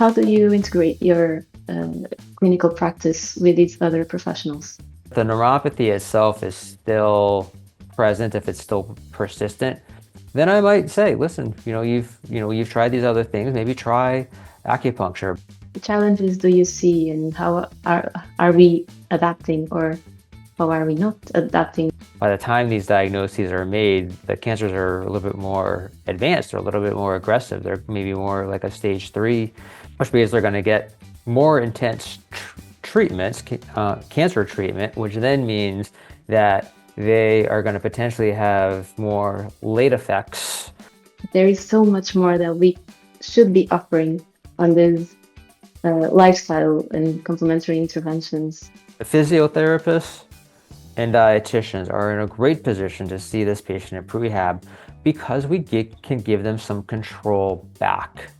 How do you integrate your clinical practice with these other professionals? The neuropathy itself is still present, if it's still persistent, then I might say, listen, you've tried these other things, maybe try acupuncture. What challenges do you see, and how are we adapting, or how are we not adapting? By the time these diagnoses are made, the cancers are a little bit more advanced or a little bit more aggressive. They're maybe more like a stage 3, which means they're going to get more intense treatments, cancer treatment, which then means that they are going to potentially have more late effects. There is so much more that we should be offering on this lifestyle and complementary interventions. The physiotherapists and dietitians are in a great position to see this patient in prehab because we can give them some control back.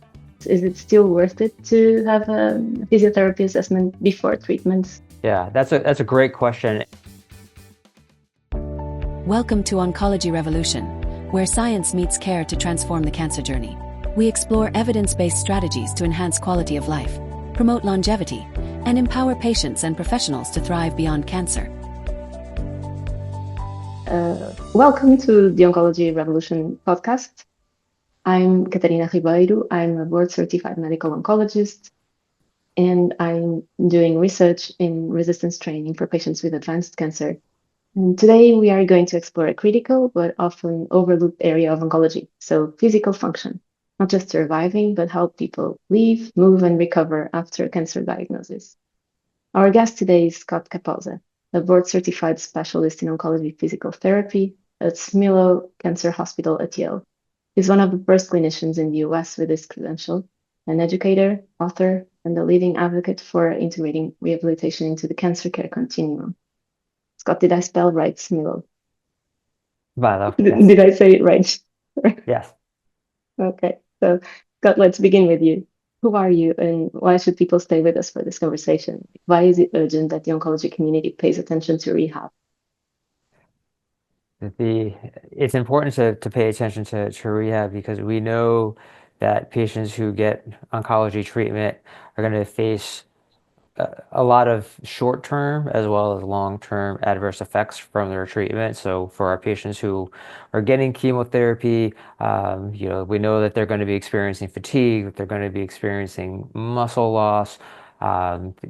Is it still worth it to have a physiotherapy assessment before treatments? Yeah, that's a great question. Welcome to Oncology Revolution, where science meets care to transform the cancer journey. We explore evidence-based strategies to enhance quality of life, promote longevity, and empower patients and professionals to thrive beyond cancer. Welcome to the Oncology Revolution Podcast. I'm Catarina Ribeiro. I'm a board-certified medical oncologist, and I'm doing research in resistance training for patients with advanced cancer. And today we are going to explore a critical but often overlooked area of oncology, so physical function, not just surviving, but how people live, move, and recover after cancer diagnosis. Our guest today is Scott Capoza, a board-certified specialist in oncology physical therapy at Smilo Cancer Hospital at Yale. He's one of the first clinicians in the US with this credential, an educator, author, and a leading advocate for integrating rehabilitation into the cancer care continuum. Scott, did I spell right, Smilo? Yes. Did I say it right? Yes. Okay, so Scott, let's begin with you. Who are you, and why should people stay with us for this conversation? Why is it urgent that the oncology community pays attention to rehab? It's important to pay attention to rehab because we know that patients who get oncology treatment are going to face a lot of short-term as well as long-term adverse effects from their treatment. So for our patients who are getting chemotherapy, we know that they're going to be experiencing fatigue, that they're going to be experiencing muscle loss,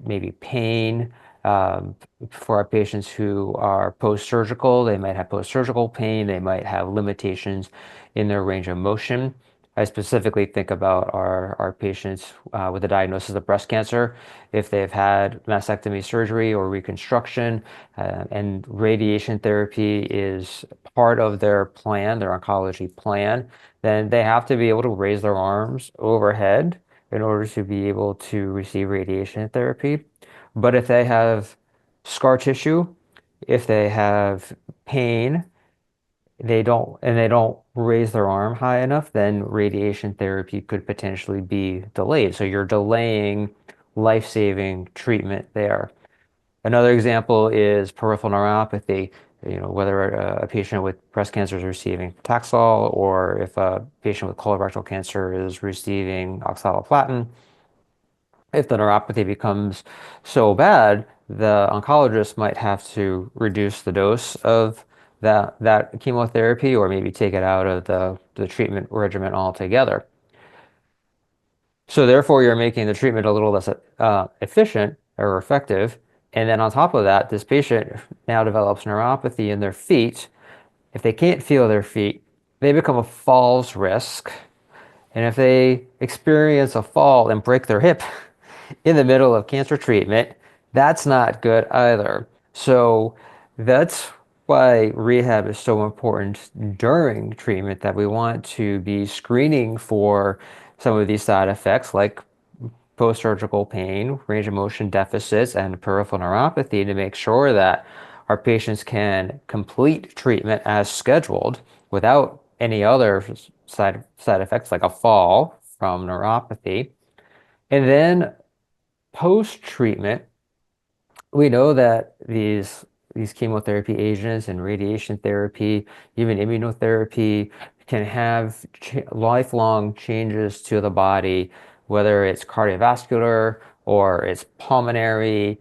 maybe pain. For our patients who are post-surgical, they might have post-surgical pain, they might have limitations in their range of motion. I specifically think about our patients with a diagnosis of breast cancer. If they've had mastectomy surgery or reconstruction, and radiation therapy is part of their plan, their oncology plan, then they have to be able to raise their arms overhead in order to be able to receive radiation therapy. But if they have scar tissue, if they have pain, they don't raise their arm high enough, then radiation therapy could potentially be delayed. So you're delaying life-saving treatment there. Another example is peripheral neuropathy. Whether a patient with breast cancer is receiving Taxol or if a patient with colorectal cancer is receiving oxaliplatin. If the neuropathy becomes so bad, the oncologist might have to reduce the dose of that chemotherapy or maybe take it out of the treatment regimen altogether. So therefore, you're making the treatment a little less efficient or effective. And then on top of that, this patient now develops neuropathy in their feet. If they can't feel their feet, they become a falls risk. And if they experience a fall and break their hip in the middle of cancer treatment, that's not good either. So that's why rehab is so important during treatment, that we want to be screening for some of these side effects like post-surgical pain, range of motion deficits, and peripheral neuropathy to make sure that our patients can complete treatment as scheduled without any other side effects like a fall from neuropathy. And then post-treatment, we know that these chemotherapy agents and radiation therapy, even immunotherapy, can have lifelong changes to the body whether it's cardiovascular or it's pulmonary.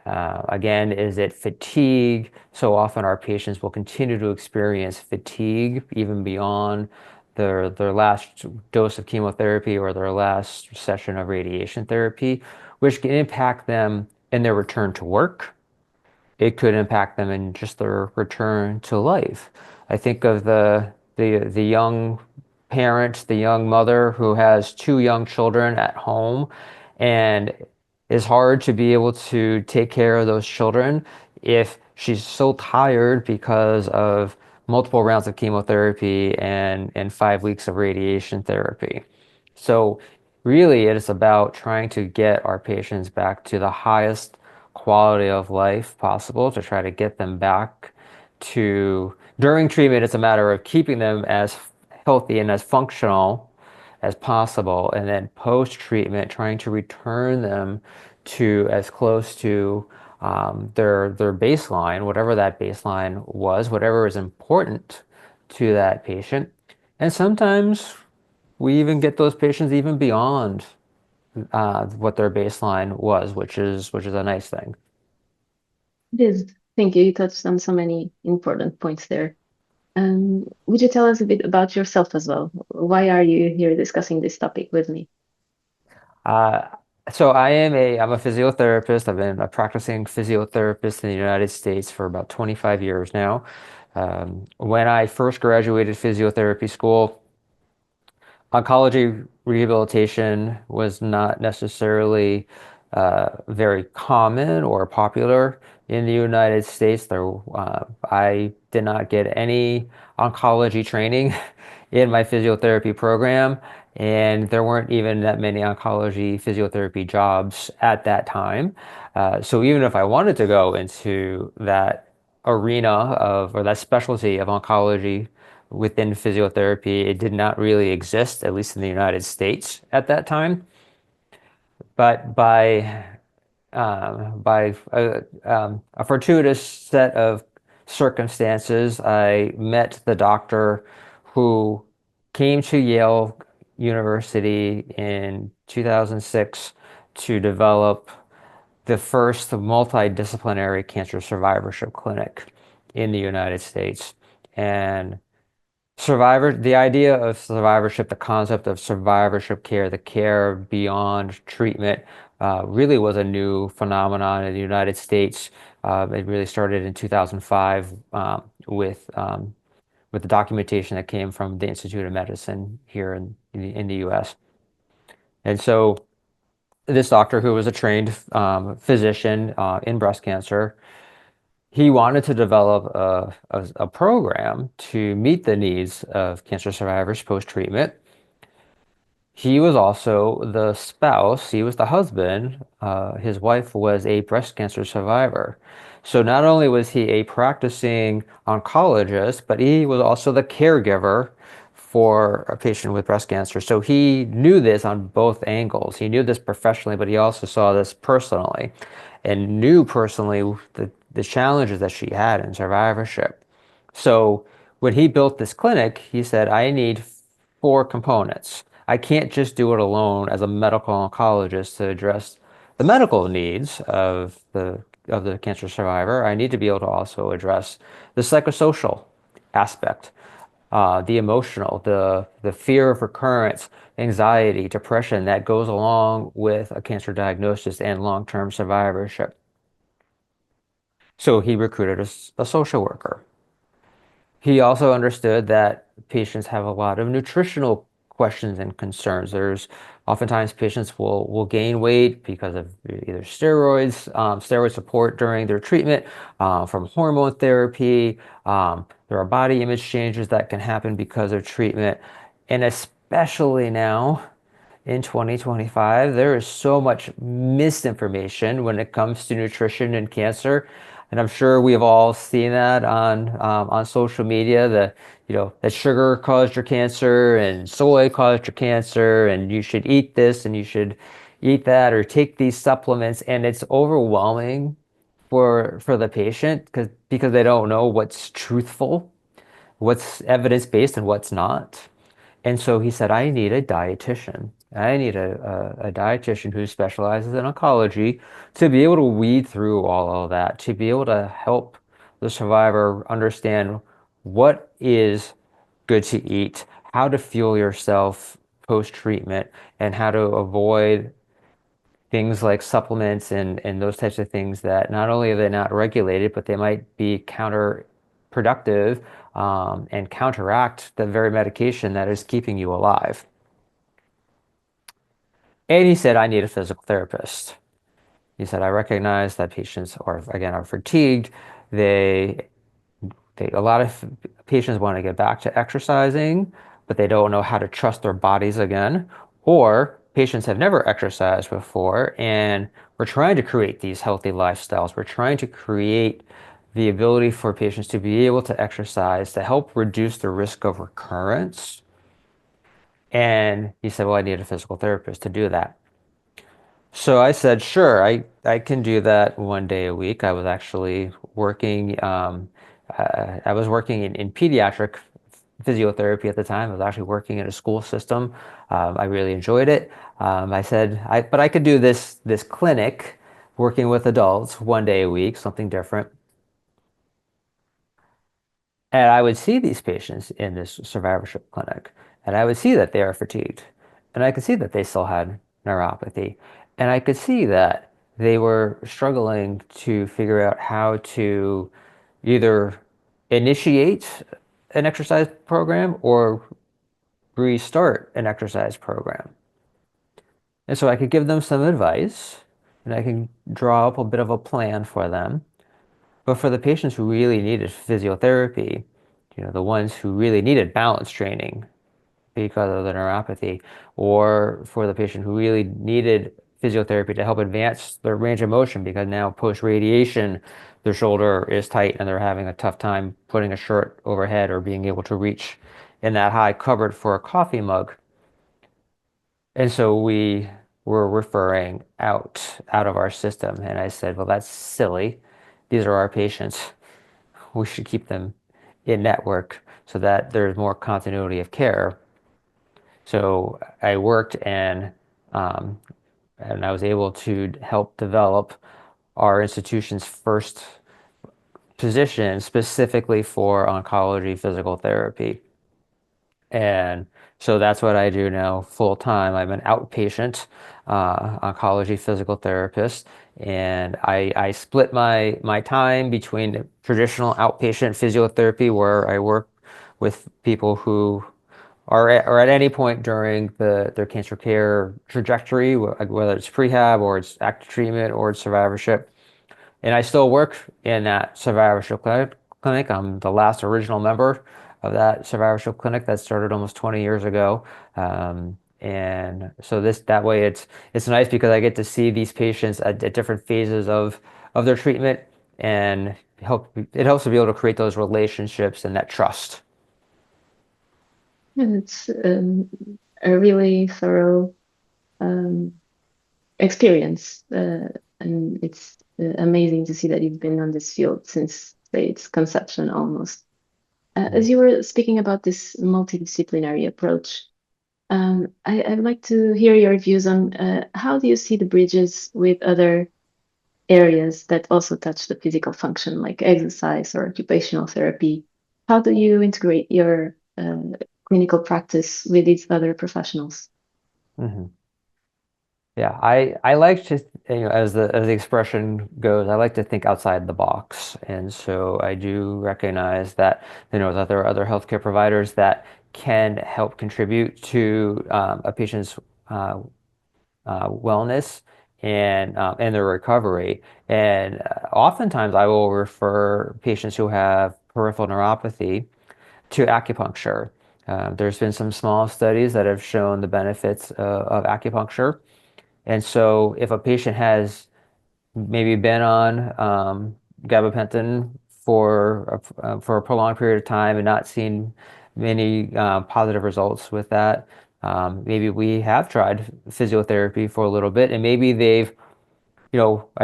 Again, is it fatigue? So often our patients will continue to experience fatigue even beyond their last dose of chemotherapy or their last session of radiation therapy, which can impact them in their return to work. It could impact them in just their return to life. I think of the young parent, the young mother who has two young children at home, and it's hard to be able to take care of those children if she's so tired because of multiple rounds of chemotherapy and 5 weeks of radiation therapy. So really, it is about trying to get our patients back to the highest quality of life possible to try to get them back to, during treatment, it's a matter of keeping them as healthy and as functional as possible. And then post-treatment, trying to return them to as close to their baseline, whatever that baseline was, whatever is important to that patient. And sometimes we even get those patients even beyond what their baseline was, which is a nice thing. It is. Thank you. You touched on so many important points there. Would you tell us a bit about yourself as well? Why are you here discussing this topic with me? Uh, so I'm a physiotherapist. I've been a practicing physiotherapist in the United States for about 25 years now. When I first graduated physiotherapy school, oncology rehabilitation was not necessarily very common or popular in the United States. I did not get any oncology training in my physiotherapy program, and there weren't even that many oncology physiotherapy jobs at that time. So even if I wanted to go into that arena of, or that specialty of oncology within physiotherapy, it did not really exist, at least in the United States at that time. But by a fortuitous set of circumstances, I met the doctor who came to Yale University in 2006 to develop the first multidisciplinary cancer survivorship clinic in the United States. And the idea of survivorship, the concept of survivorship care, the care beyond treatment, really was a new phenomenon in the United States. It really started in 2005 with the documentation that came from the Institute of Medicine here in the US. And so this doctor, who was a trained physician in breast cancer, he wanted to develop a program to meet the needs of cancer survivors post-treatment. He was also the spouse, he was the husband. His wife was a breast cancer survivor. So not only was he a practicing oncologist, but he was also the caregiver for a patient with breast cancer. So he knew this on both angles. He knew this professionally, but he also saw this personally and knew personally the challenges that she had in survivorship. So when he built this clinic, he said, I need four components. I can't just do it alone as a medical oncologist to address the medical needs of the cancer survivor. I need to be able to also address the psychosocial aspect, the emotional, the fear of recurrence, anxiety, depression that goes along with a cancer diagnosis and long-term survivorship. So he recruited a social worker. He also understood that patients have a lot of nutritional questions and concerns. There's oftentimes patients will gain weight because of either steroid support during their treatment, from hormone therapy. There are body image changes that can happen because of treatment. And especially now in 2025, there is so much misinformation when it comes to nutrition and cancer. And I'm sure we've all seen that on social media, that sugar caused your cancer and soy caused your cancer, and you should eat this and you should eat that or take these supplements. And it's overwhelming for the patient because they don't know what's truthful, what's evidence-based and what's not. And so he said, I need a dietitian. I need a dietitian who specializes in oncology to be able to weed through all of that, to be able to help the survivor understand what is good to eat, how to fuel yourself post-treatment, and how to avoid things like supplements and those types of things that not only are they not regulated, but they might be counterproductive and counteract the very medication that is keeping you alive. And he said, I need a physical therapist. He said, I recognize that patients are, again, are fatigued. A lot of patients want to get back to exercising, but they don't know how to trust their bodies again. Or patients have never exercised before, and we're trying to create these healthy lifestyles. We're trying to create the ability for patients to be able to exercise to help reduce the risk of recurrence. And he said, well, I need a physical therapist to do that. So I said, sure, I can do that 1 day a week. I was actually working, I was working in pediatric physiotherapy at the time. I was actually working in a school system. I really enjoyed it. I said, but I could do this clinic working with adults 1 day a week, something different. And I would see these patients in this survivorship clinic, and I would see that they are fatigued, and I could see that they still had neuropathy, and I could see that they were struggling to figure out how to either initiate an exercise program or restart an exercise program. And so I could give them some advice, and I can draw up a bit of a plan for them. But for the patients who really needed physiotherapy, the ones who really needed balance training because of the neuropathy, or for the patient who really needed physiotherapy to help advance their range of motion because now post-radiation, their shoulder is tight and they're having a tough time putting a shirt overhead or being able to reach in that high cupboard for a coffee mug. And so we were referring out of our system. And I said, well, that's silly. These are our patients. We should keep them in network so that there's more continuity of care. So I worked and I was able to help develop our institution's first position specifically for oncology physical therapy. And so that's what I do now full time. I'm an outpatient oncology physical therapist, and I split my time between traditional outpatient physiotherapy, where I work with people who are at any point during their cancer care trajectory, whether it's prehab or it's active treatment or it's survivorship. And I still work in that survivorship clinic. I'm the last original member of that survivorship clinic that started almost 20 years ago. And so that way it's nice because I get to see these patients at different phases of their treatment, and it helps to be able to create those relationships and that trust. And it's a really thorough experience, and it's amazing to see that you've been on this field since, say, its conception almost. As you were speaking about this multidisciplinary approach, I'd like to hear your views on how do you see the bridges with other areas that also touch the physical function, like exercise or occupational therapy? How do you integrate your clinical practice with these other professionals? Mm-hmm. Yeah, I like to, as the expression goes, I like to think outside the box. And so I do recognize that, that there are other healthcare providers that can help contribute to a patient's wellness and their recovery. And oftentimes I will refer patients who have peripheral neuropathy to acupuncture. There's been some small studies that have shown the benefits of acupuncture. And so if a patient has maybe been on gabapentin for a prolonged period of time and not seen many positive results with that, maybe we have tried physiotherapy for a little bit, and maybe I've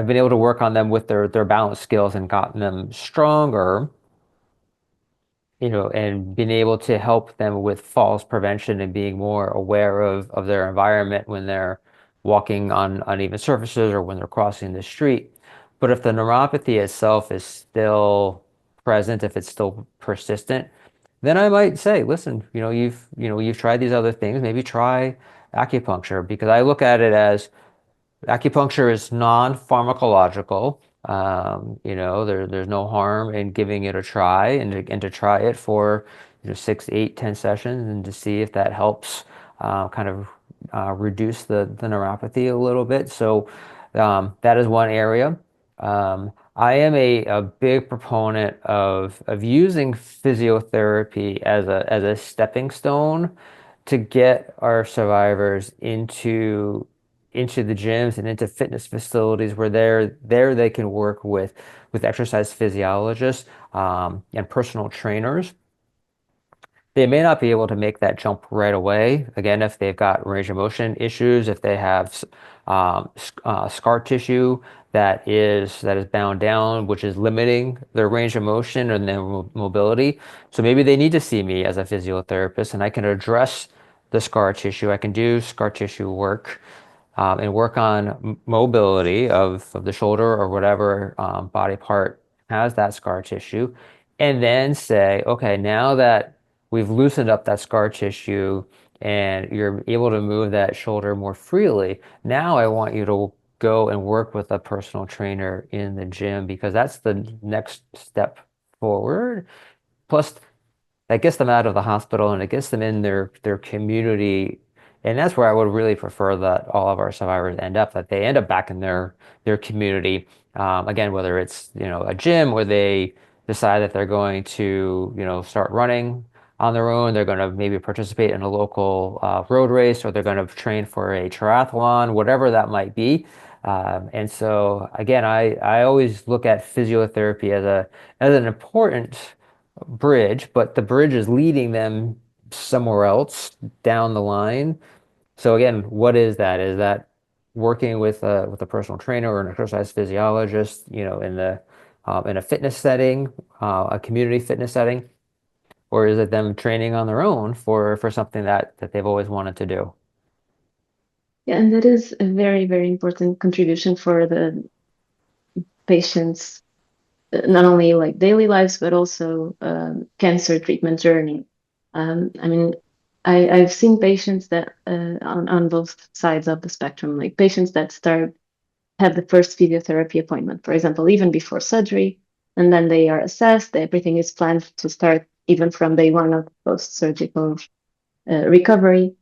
been able to work on them with their balance skills and gotten them stronger. and being able to help them with falls prevention and being more aware of their environment when they're walking on uneven surfaces or when they're crossing the street. But if the neuropathy itself is still present, if it's still persistent, then I might say, listen, you've tried these other things, maybe try acupuncture, because I look at it as acupuncture is non-pharmacological. There's no harm in giving it a try, and to try it for 6, 8, 10 sessions, and to see if that helps kind of reduce the neuropathy a little bit. So that is one area. I am a big proponent of using physiotherapy as a stepping stone to get our survivors into the gyms and into fitness facilities where there they can work with exercise physiologists and personal trainers. They may not be able to make that jump right away. Again, if they've got range of motion issues, if they have scar tissue that is bound down, which is limiting their range of motion and their mobility. So maybe they need to see me as a physiotherapist, and I can address the scar tissue. I can do scar tissue work and work on mobility of the shoulder or whatever body part has that scar tissue, and then say, okay, now that we've loosened up that scar tissue and you're able to move that shoulder more freely, now I want you to go and work with a personal trainer in the gym, because that's the next step forward. Plus, that gets them out of the hospital and it gets them in their community. And that's where I would really prefer that all of our survivors end up, that they end up back in their community. Again, whether it's, a gym where they decide that they're going to, start running on their own, they're going to maybe participate in a local road race, or they're going to train for a triathlon, whatever that might be. And so again, I always look at physiotherapy as an important bridge, but the bridge is leading them somewhere else down the line. So again, what is that? Is that working with a personal trainer or an exercise physiologist, in a fitness setting, a community fitness setting, or is it them training on their own for something that they've always wanted to do? Yeah, and that is a very, very important contribution for the patients, not only like daily lives, but also cancer treatment journey. I mean, I've seen patients that on both sides of the spectrum, like patients that have the first physiotherapy appointment, for example, even before surgery, and then they are assessed. Everything is planned to start even from day one of post-surgical recovery.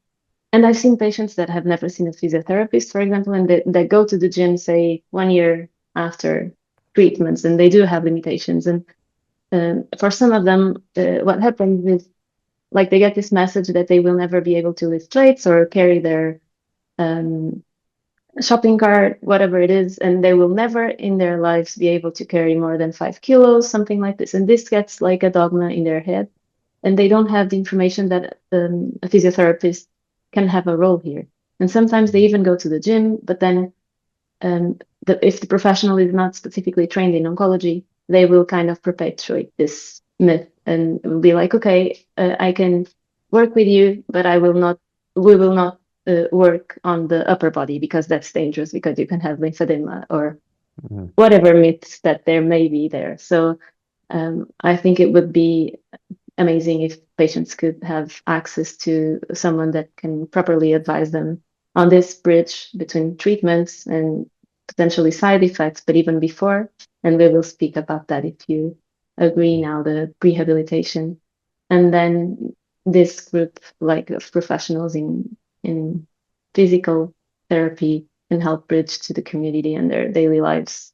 And I've seen patients that have never seen a physiotherapist, for example, and that go to the gym, say, 1 year after treatments, and they do have limitations. And for some of them, what happens is, like, they get this message that they will never be able to lift weights or carry their shopping cart, whatever it is, and they will never in their lives be able to carry more than 5 kilos, something like this. And this gets like a dogma in their head, and they don't have the information that a physiotherapist can have a role here. And sometimes they even go to the gym, but then if the professional is not specifically trained in oncology, they will kind of perpetuate this myth and will be like, okay, I can work with you, but we will not work on the upper body because that's dangerous, because you can have lymphedema or whatever myths that there may be there. So I think it would be amazing if patients could have access to someone that can properly advise them on this bridge between treatments and potentially side effects, but even before. And we will speak about that if you agree now, the prehabilitation. And then this group, like, of professionals in physical therapy, can help bridge to the community and their daily lives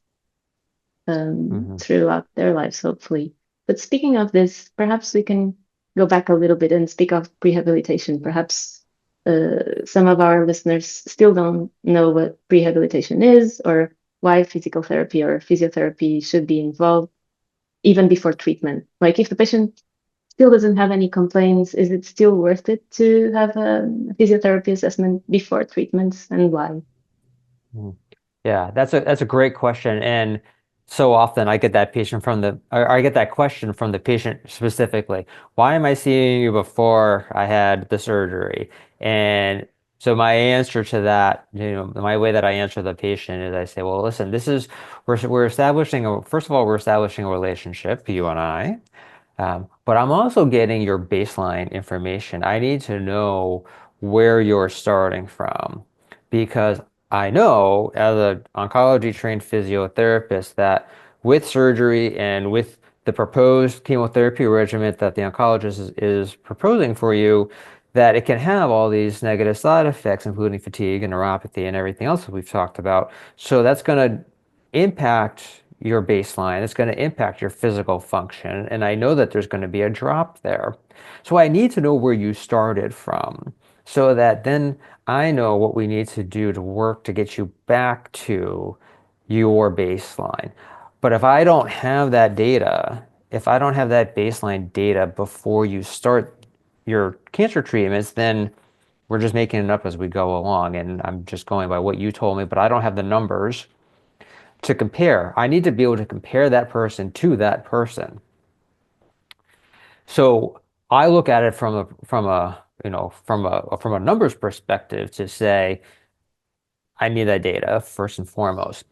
throughout their lives, hopefully. But speaking of this, perhaps we can go back a little bit and speak of prehabilitation. Perhaps some of our listeners still don't know what prehabilitation is, or why physical therapy or physiotherapy should be involved even before treatment. Like, if the patient still doesn't have any complaints, is it still worth it to have a physiotherapy assessment before treatments, and why? Yeah, that's a great question. And so often I get that or I get that question from the patient specifically. Why am I seeing you before I had the surgery? And so my answer to that, my way that I answer the patient is I say, well, listen, we're establishing first of all, we're establishing a relationship, you and I. But I'm also getting your baseline information. I need to know where you're starting from because I know as an oncology trained physiotherapist that with surgery and with the proposed chemotherapy regimen that the oncologist is proposing for you, that it can have all these negative side effects, including fatigue and neuropathy and everything else that we've talked about. So that's going to impact your baseline. It's going to impact your physical function. And I know that there's going to be a drop there. So I need to know where you started from so that then I know what we need to do to work to get you back to your baseline. But if I don't have that data, if I don't have that baseline data before you start your cancer treatments, then we're just making it up as we go along. And I'm just going by what you told me, but I don't have the numbers to compare. I need to be able to compare that person to that person. So I look at it from a numbers perspective to say I need that data first and foremost.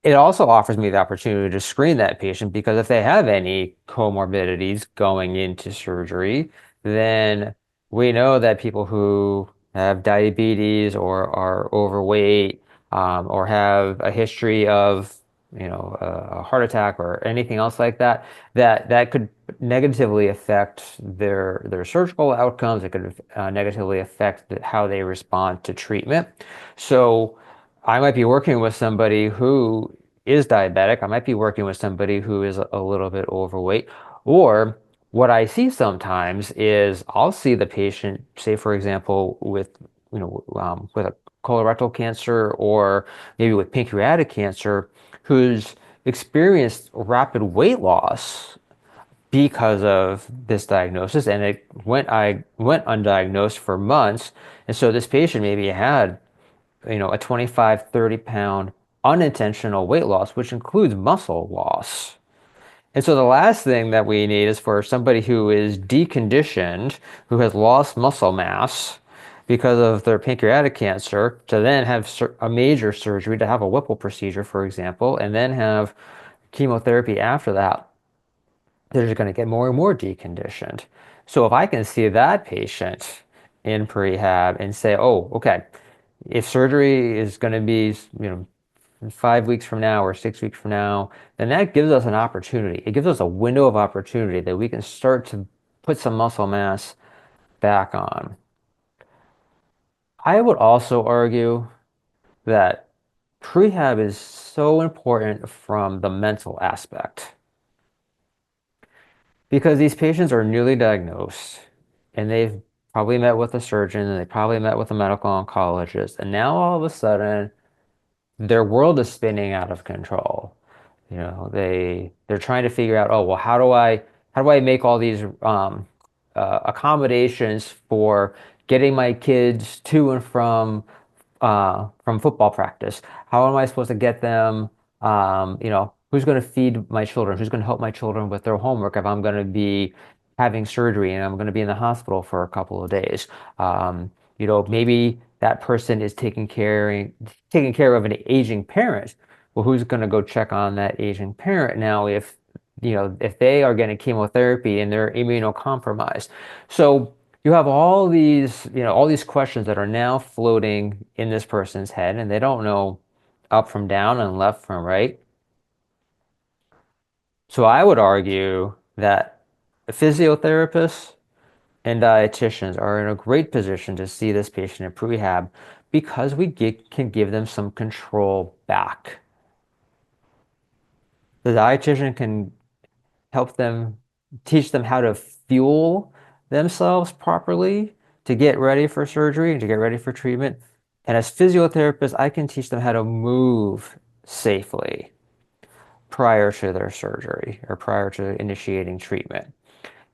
It also offers me the opportunity to screen that patient because if they have any comorbidities going into surgery, then we know that people who have diabetes or are overweight or have a history of a heart attack or anything else like that, that could negatively affect their surgical outcomes. It could negatively affect how they respond to treatment. So I might be working with somebody who is diabetic. I might be working with somebody who is a little bit overweight. Or what I see sometimes is I'll see the patient, say, for example, with a colorectal cancer or maybe with pancreatic cancer, who's experienced rapid weight loss because of this diagnosis, and I went undiagnosed for months, and so this patient maybe had a 25, 30 pound unintentional weight loss, which includes muscle loss. And so the last thing that we need is for somebody who is deconditioned, who has lost muscle mass because of their pancreatic cancer, to then have a major surgery, to have a Whipple procedure, for example, and then have chemotherapy after that. They're just going to get more and more deconditioned. So if I can see that patient in prehab and say, oh, okay, if surgery is going to be, 5 weeks from now or 6 weeks from now, then that gives us an opportunity. It gives us a window of opportunity that we can start to put some muscle mass back on. I would also argue that prehab is so important from the mental aspect because these patients are newly diagnosed and they've probably met with a surgeon and they probably met with a medical oncologist, and now all of a sudden their world is spinning out of control. They're trying to figure out, oh, well, how do I make all these accommodations for getting my kids to and from football practice? How am I supposed to get them? Who's going to feed my children? Who's going to help my children with their homework if I'm going to be having surgery and I'm going to be in the hospital for a couple of days? Maybe that person is taking care of an aging parent. Well, who's going to go check on that aging parent now if they are getting chemotherapy and they're immunocompromised? So you have all these questions that are now floating in this person's head, and they don't know up from down and left from right. So I would argue that physiotherapists and dietitians are in a great position to see this patient in prehab because can give them some control back. The dietitian can help them, teach them how to fuel themselves properly to get ready for surgery and to get ready for treatment. And as physiotherapists, I can teach them how to move safely prior to their surgery or prior to initiating treatment.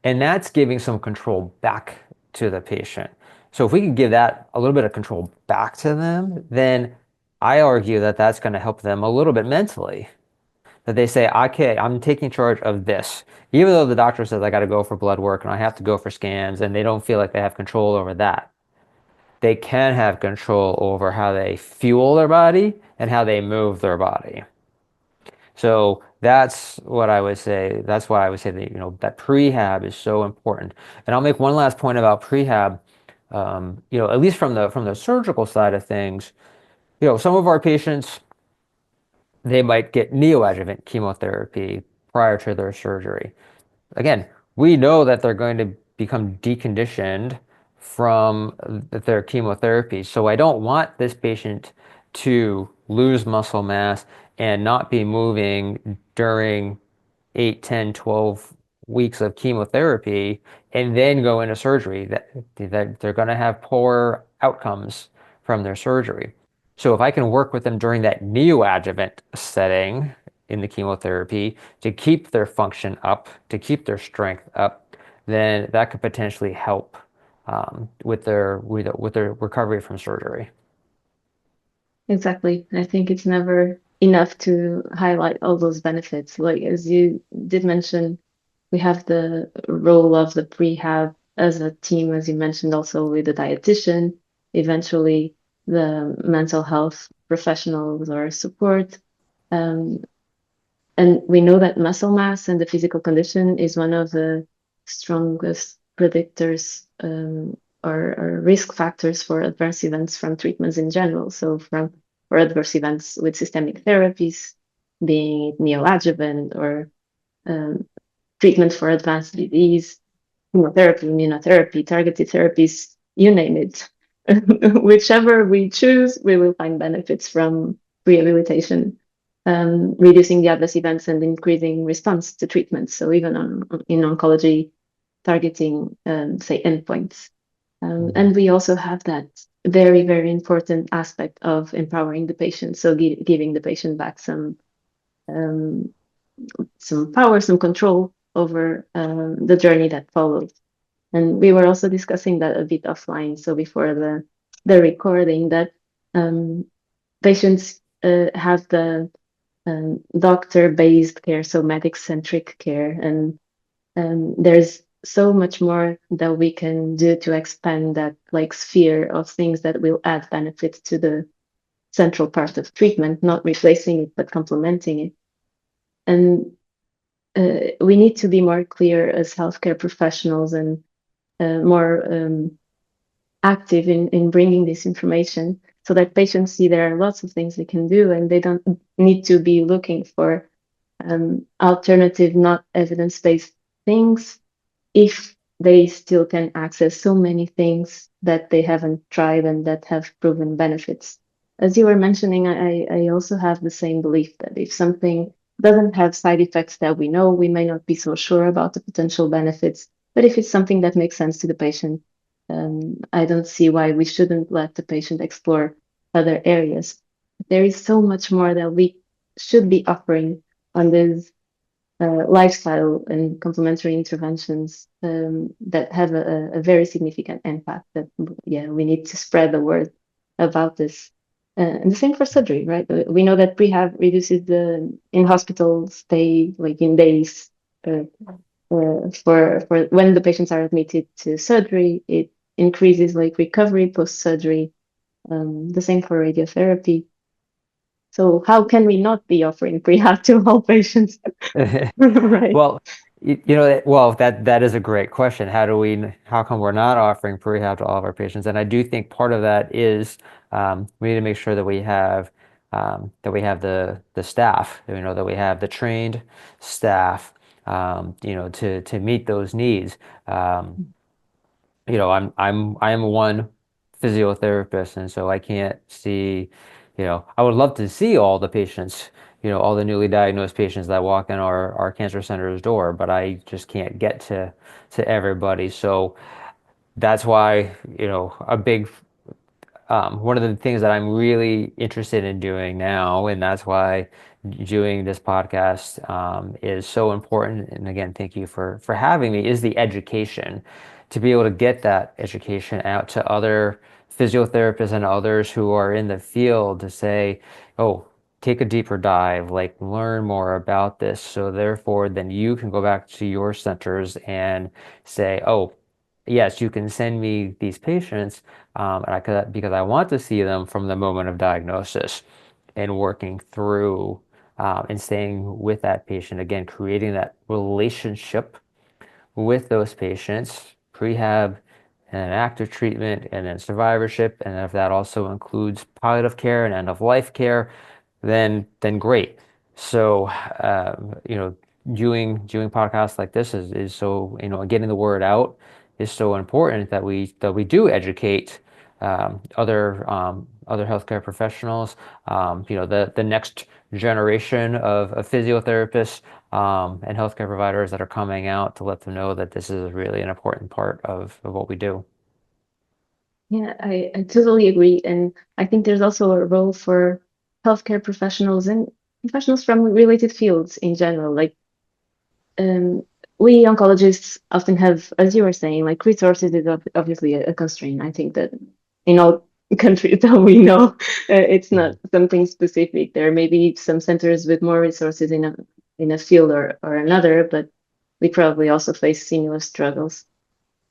And that's giving some control back to the patient. So if we can give that a little bit of control back to them, then I argue that that's going to help them a little bit mentally. That they say, okay, I'm taking charge of this. Even though the doctor says I got to go for blood work and I have to go for scans, and they don't feel like they have control over that. They can have control over how they fuel their body and how they move their body. So that's what I would say. That's why I would say that, that prehab is so important. And I'll make one last point about prehab. At least from the surgical side of things, some of our patients, they might get neoadjuvant chemotherapy prior to their surgery. Again, we know that they're going to become deconditioned from their chemotherapy. So I don't want this patient to lose muscle mass and not be moving during 8, 10, 12 weeks of chemotherapy and then go into surgery. That they're going to have poor outcomes from their surgery. So if I can work with them during that neoadjuvant setting in the chemotherapy to keep their function up, to keep their strength up, then that could potentially help with their recovery from surgery. Exactly. I think it's never enough to highlight all those benefits. Like as you did mention, we have the role of the prehab as a team, as you mentioned, also with the dietitian, eventually the mental health professionals or support. Um, and we know that muscle mass and the physical condition is one of the strongest predictors or risk factors for adverse events from treatments in general. So for adverse events with systemic therapies, being it neoadjuvant or um, treatment for advanced disease, chemotherapy, immunotherapy, targeted therapies, you name it. Whichever we choose, we will find benefits from rehabilitation, reducing the adverse events and increasing response to treatment. So even in oncology, targeting, say, endpoints. And we also have that very, very important aspect of empowering the patient. So giving the patient back um, some power, some control over the journey that follows. And we were also discussing that a bit offline. So before the recording, that patients have the doctor-based care, so medic-centric care, and there's so much more that we can do to expand that like sphere of things that will add benefits to the central part of treatment, not replacing it but complementing it. And we need to be more clear as healthcare professionals and more active in bringing this information so that patients see there are lots of things they can do and they don't need to be looking for alternative, not evidence-based things if they still can access so many things that they haven't tried and that have proven benefits. As you were mentioning, I also have the same belief that if something doesn't have side effects that we know, we may not be so sure about the potential benefits. But if it's something that makes sense to the patient, I don't see why we shouldn't let the patient explore other areas. There is so much more that we should be offering on this lifestyle and complementary interventions that have a very significant impact that, yeah, we need to spread the word about this. And the same for surgery, right? We know that prehab reduces the in-hospital stay, like in days, for when the patients are admitted to surgery. It increases like recovery post-surgery. The same for radiotherapy. So how can we not be offering prehab to all patients? Right. Well, that is a great question. How come we're not offering prehab to all of our patients? And I do think part of that is we need to make sure that we have the staff, that we have the trained staff, to meet those needs. I'm one physiotherapist, and so I can't see, I would love to see all the patients, all the newly diagnosed patients that walk in our cancer center's door, but I just can't get to everybody. So that's why, a big one of the things that I'm really interested in doing now, and that's why doing this podcast is so important. And again, thank you for having me, is the education, to be able to get that education out to other physiotherapists and others who are in the field to say, oh, take a deeper dive, like learn more about this. So therefore, then you can go back to your centers and say, oh, yes, you can send me these patients, and because I want to see them from the moment of diagnosis and working through and staying with that patient again, creating that relationship with those patients, prehab and active treatment, and then survivorship. And if that also includes palliative care and end of life care, then great. So doing podcasts like this is so, getting the word out is so important that we do educate other healthcare professionals, the next generation of physiotherapists and healthcare providers that are coming out to let them know that this is really an important part of what we do. Yeah, I totally agree. And I think there's also a role for healthcare professionals and professionals from related fields in general. Like, um, we oncologists often have, as you were saying, like resources is obviously a constraint. I think that in all countries that we know, it's not something specific. There may be some centers with more resources in a field or another, but we probably also face similar struggles.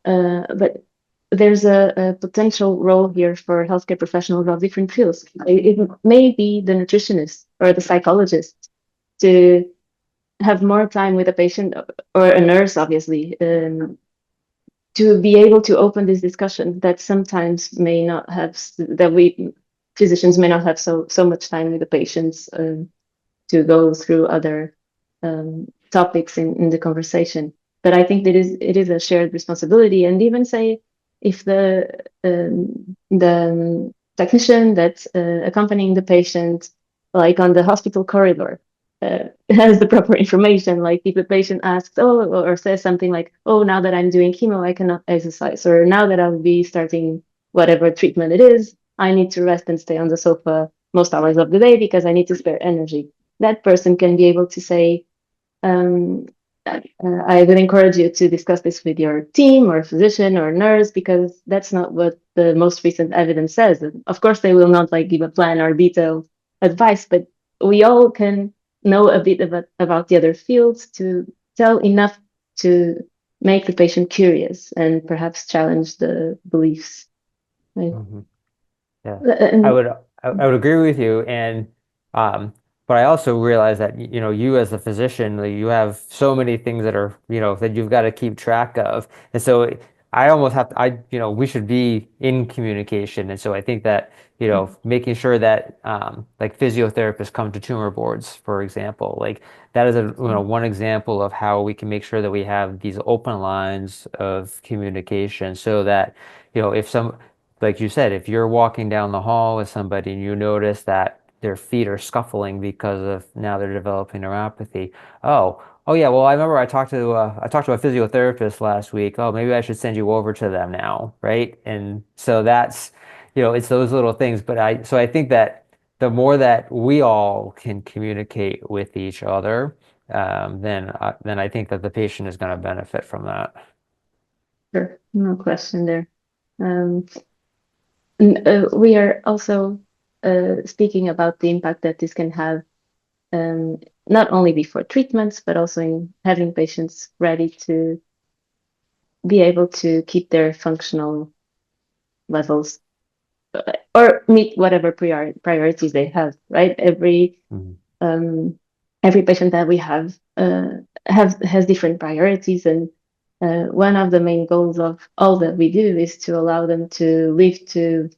But there's a potential role here for healthcare professionals of different fields. It may be the nutritionist or the psychologist to have more time with a patient or a nurse, obviously, to be able to open this discussion that sometimes may not have, that we physicians may not have so much time with the patients to go through other topics in the conversation. But I think that it is a shared responsibility, and even say if the technician that's accompanying the patient, like on the hospital corridor, has the proper information. Like if the patient asks, oh, or says something like, oh, now that I'm doing chemo, I cannot exercise, or now that I'll be starting whatever treatment it is, I need to rest and stay on the sofa most hours of the day because I need to spare energy. That person can be able to say, um, I would encourage you to discuss this with your team or physician or nurse because that's not what the most recent evidence says. And of course, they will not like give a plan or detailed advice, but we all can know a bit about the other fields to tell enough to make the patient curious and perhaps challenge the beliefs. Right? Mm-hmm. Yeah, I And would I would agree with you, and but I also realize that you as a physician, like, you have so many things that are that you've got to keep track of, and so I almost have to we should be in communication, and so I think that making sure that like physiotherapists come to tumor boards, for example, like that is one example of how we can make sure that we have these open lines of communication, so that if some like you said, if you're walking down the hall with somebody and you notice that their feet are scuffling because of now they're developing neuropathy. Oh yeah. Well, I remember I talked to a physiotherapist last week. Oh, maybe I should send you over to them now, right? And so that's it's those little things. But I think that the more that we all can communicate with each other, then I think that the patient is going to benefit from that. sure, no question there. Um, we are also speaking about the impact that this can have, not only before treatments, but also in having patients ready to be able to keep their functional levels or meet whatever priorities they have, right? Mhm. Every patient that we have has different priorities, and one of the main goals of all that we do is to allow them to live to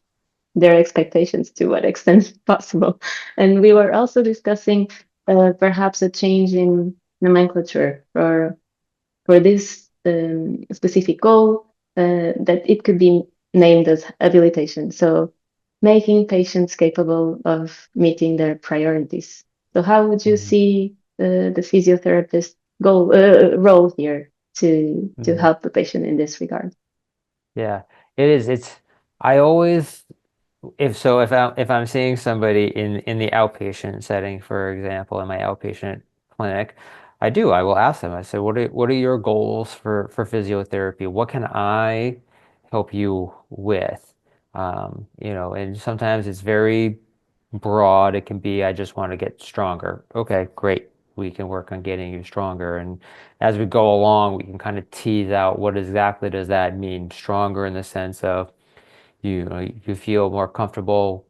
their expectations to what extent possible. And we were also discussing perhaps a change in nomenclature for this specific goal, that it could be named as habilitation. So making patients capable of meeting their priorities. So how would you Mhm. see the physiotherapist goal role here to Mhm. help the patient in this regard? Yeah, it is. I always if I'm seeing somebody in the outpatient setting, for example, in my outpatient clinic, I will ask them. I say, what are your goals for physiotherapy? What can I help you with? And sometimes it's very broad. It can be, I just want to get stronger. Okay, great. We can work on getting you stronger. And as we go along, we can kind of tease out what exactly does that mean? Stronger in the sense of you feel more comfortable,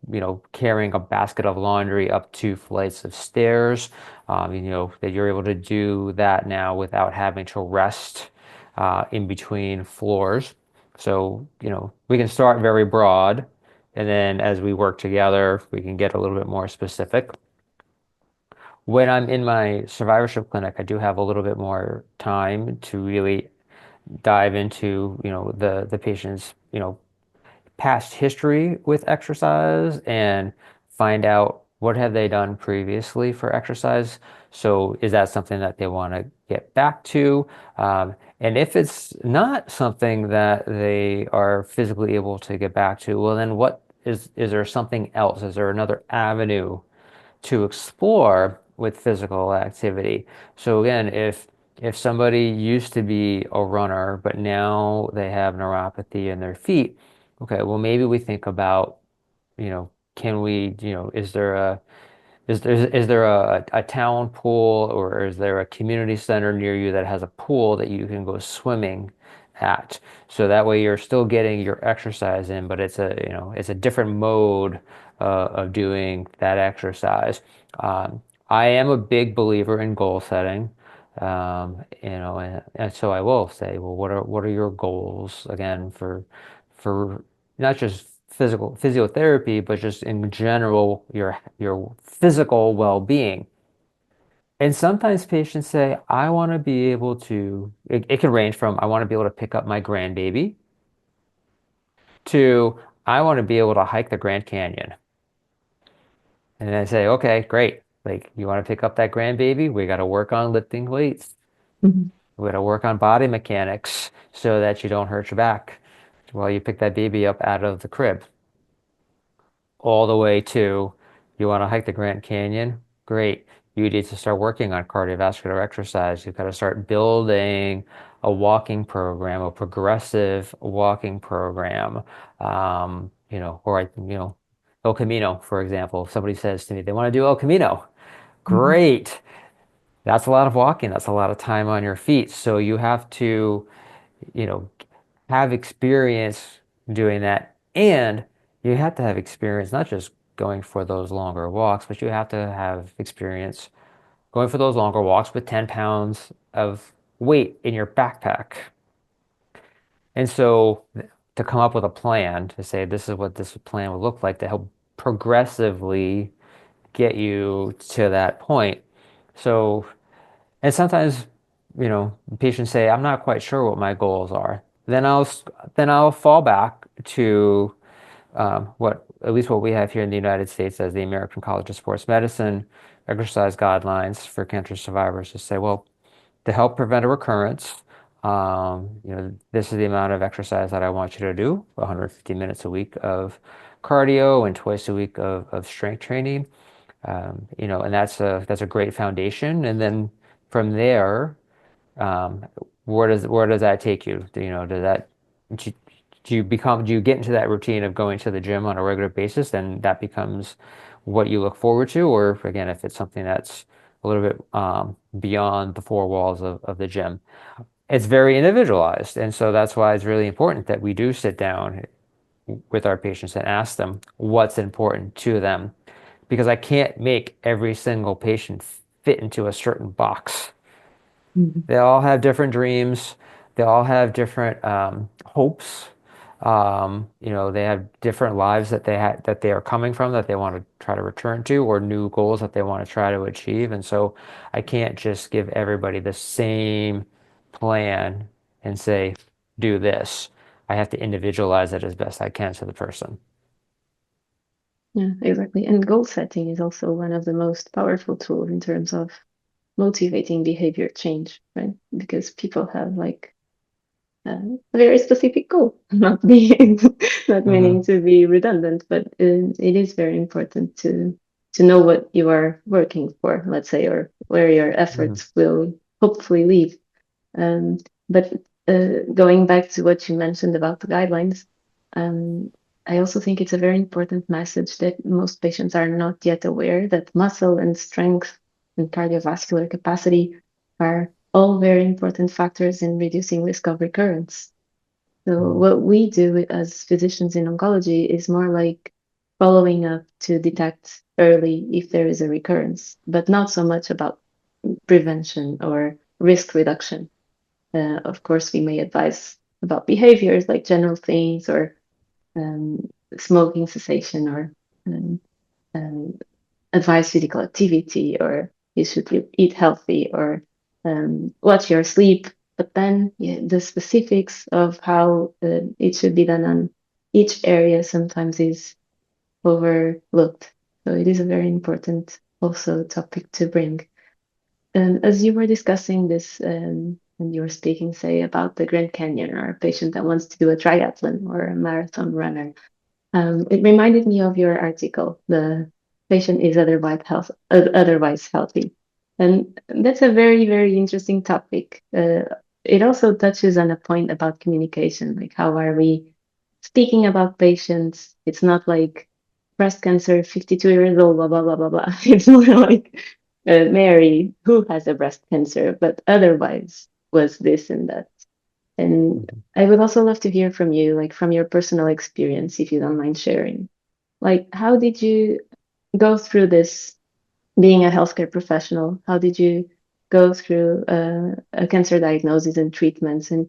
carrying a basket of laundry up 2 flights of stairs. That you're able to do that now without having to rest in between floors. So, we can start very broad, and then as we work together, we can get a little bit more specific. When I'm in my survivorship clinic, I do have a little bit more time to really dive into, the patient's, past history with exercise and find out what have they done previously for exercise. So is that something that they want to get back to? And if it's not something that they are physically able to get back to, well, then is there something else? Is there another avenue to explore with physical activity? So again, if somebody used to be a runner, but now they have neuropathy in their feet, okay, well maybe we think about, can we, is there a town pool, or is there a community center near you that has a pool that you can go swimming at? So that way you're still getting your exercise in, but it's a different mode of doing that exercise. I am a big believer in goal setting. And so I will say, well, what are your goals again for not just physical physiotherapy, but just in general, your physical well-being. And sometimes patients say, I want to be able to, it can range from, I want to be able to pick up my grandbaby to, I want to be able to hike the Grand Canyon. And I say, okay, great. Like, you want to pick up that grandbaby? We got to work on lifting weights. Mhm. We got to work on body mechanics so that you don't hurt your back while you pick that baby up out of the crib. All the way to, you want to hike the Grand Canyon? Great. You need to start working on cardiovascular exercise. You've got to start building a walking program, a progressive walking program. El Camino, for example. If somebody says to me they want to do El Camino, Mhm. great. That's a lot of walking. That's a lot of time on your feet. So you have to, you know, have experience doing that. And you have to have experience not just going for those longer walks, but you have to have experience going for those longer walks with 10 pounds of weight in your backpack. And so to come up with a plan to say this is what this plan would look like to help progressively get you to that point. So, and sometimes, patients say, I'm not quite sure what my goals are. Then I'll fall back to what at least what we have here in the United States as the American College of Sports Medicine exercise guidelines for cancer survivors to say, well, to help prevent a recurrence, this is the amount of exercise that I want you to do, 150 minutes a week of cardio and twice a week of strength training. And that's a great foundation. And then from there, um, where does that take you? Do, do you get into that routine of going to the gym on a regular basis, and that becomes what you look forward to? Or again, if it's something that's a little bit beyond the four walls of the gym, it's very individualized. And so that's why it's really important that we do sit down with our patients and ask them what's important to them, because I can't make every single patient fit into a certain box. Mhm. They all have different dreams. They all have different hopes. They have different lives that they are coming from that they want to try to return to, or new goals that they want to try to achieve. And so I can't just give everybody the same plan and say, do this. I have to individualize it as best I can to the person. Yeah, exactly. And goal setting is also one of the most powerful tools in terms of motivating behavior change, right? Because people have like a very specific goal, not being not Hmm. meaning to be redundant, but it is very important to know what you are working for, let's say, or where your Hmm. efforts will hopefully lead. But going back to what you mentioned about the guidelines, um, I also think it's a very important message that most patients are not yet aware that muscle and strength and cardiovascular capacity are all very important factors in reducing risk of recurrence. So what we do as physicians in oncology is more like following up to detect early if there is a recurrence, but not so much about prevention or risk reduction. Of course, we may advise about behaviors like general things or um, smoking cessation or um, um, advise physical activity or you should eat healthy or watch your sleep. But then yeah, the specifics of how it should be done on each area sometimes is overlooked. So it is a very important also topic to bring. As you were discussing this, and you were speaking, say, about the Grand Canyon or a patient that wants to do a triathlon or a marathon runner, it reminded me of your article, The Patient is Otherwise Healthy. And that's a very, very interesting topic. It also touches on a point about communication, like how are we speaking about patients? It's not like breast cancer, 52 years old, blah, blah, blah, blah, blah. It's more like Mary, who has a breast cancer, but otherwise was this and that. And I would also love to hear from you, like from your personal experience, if you don't mind sharing. Like, how did you go through this being a healthcare professional? How did you go through a cancer diagnosis and treatments? And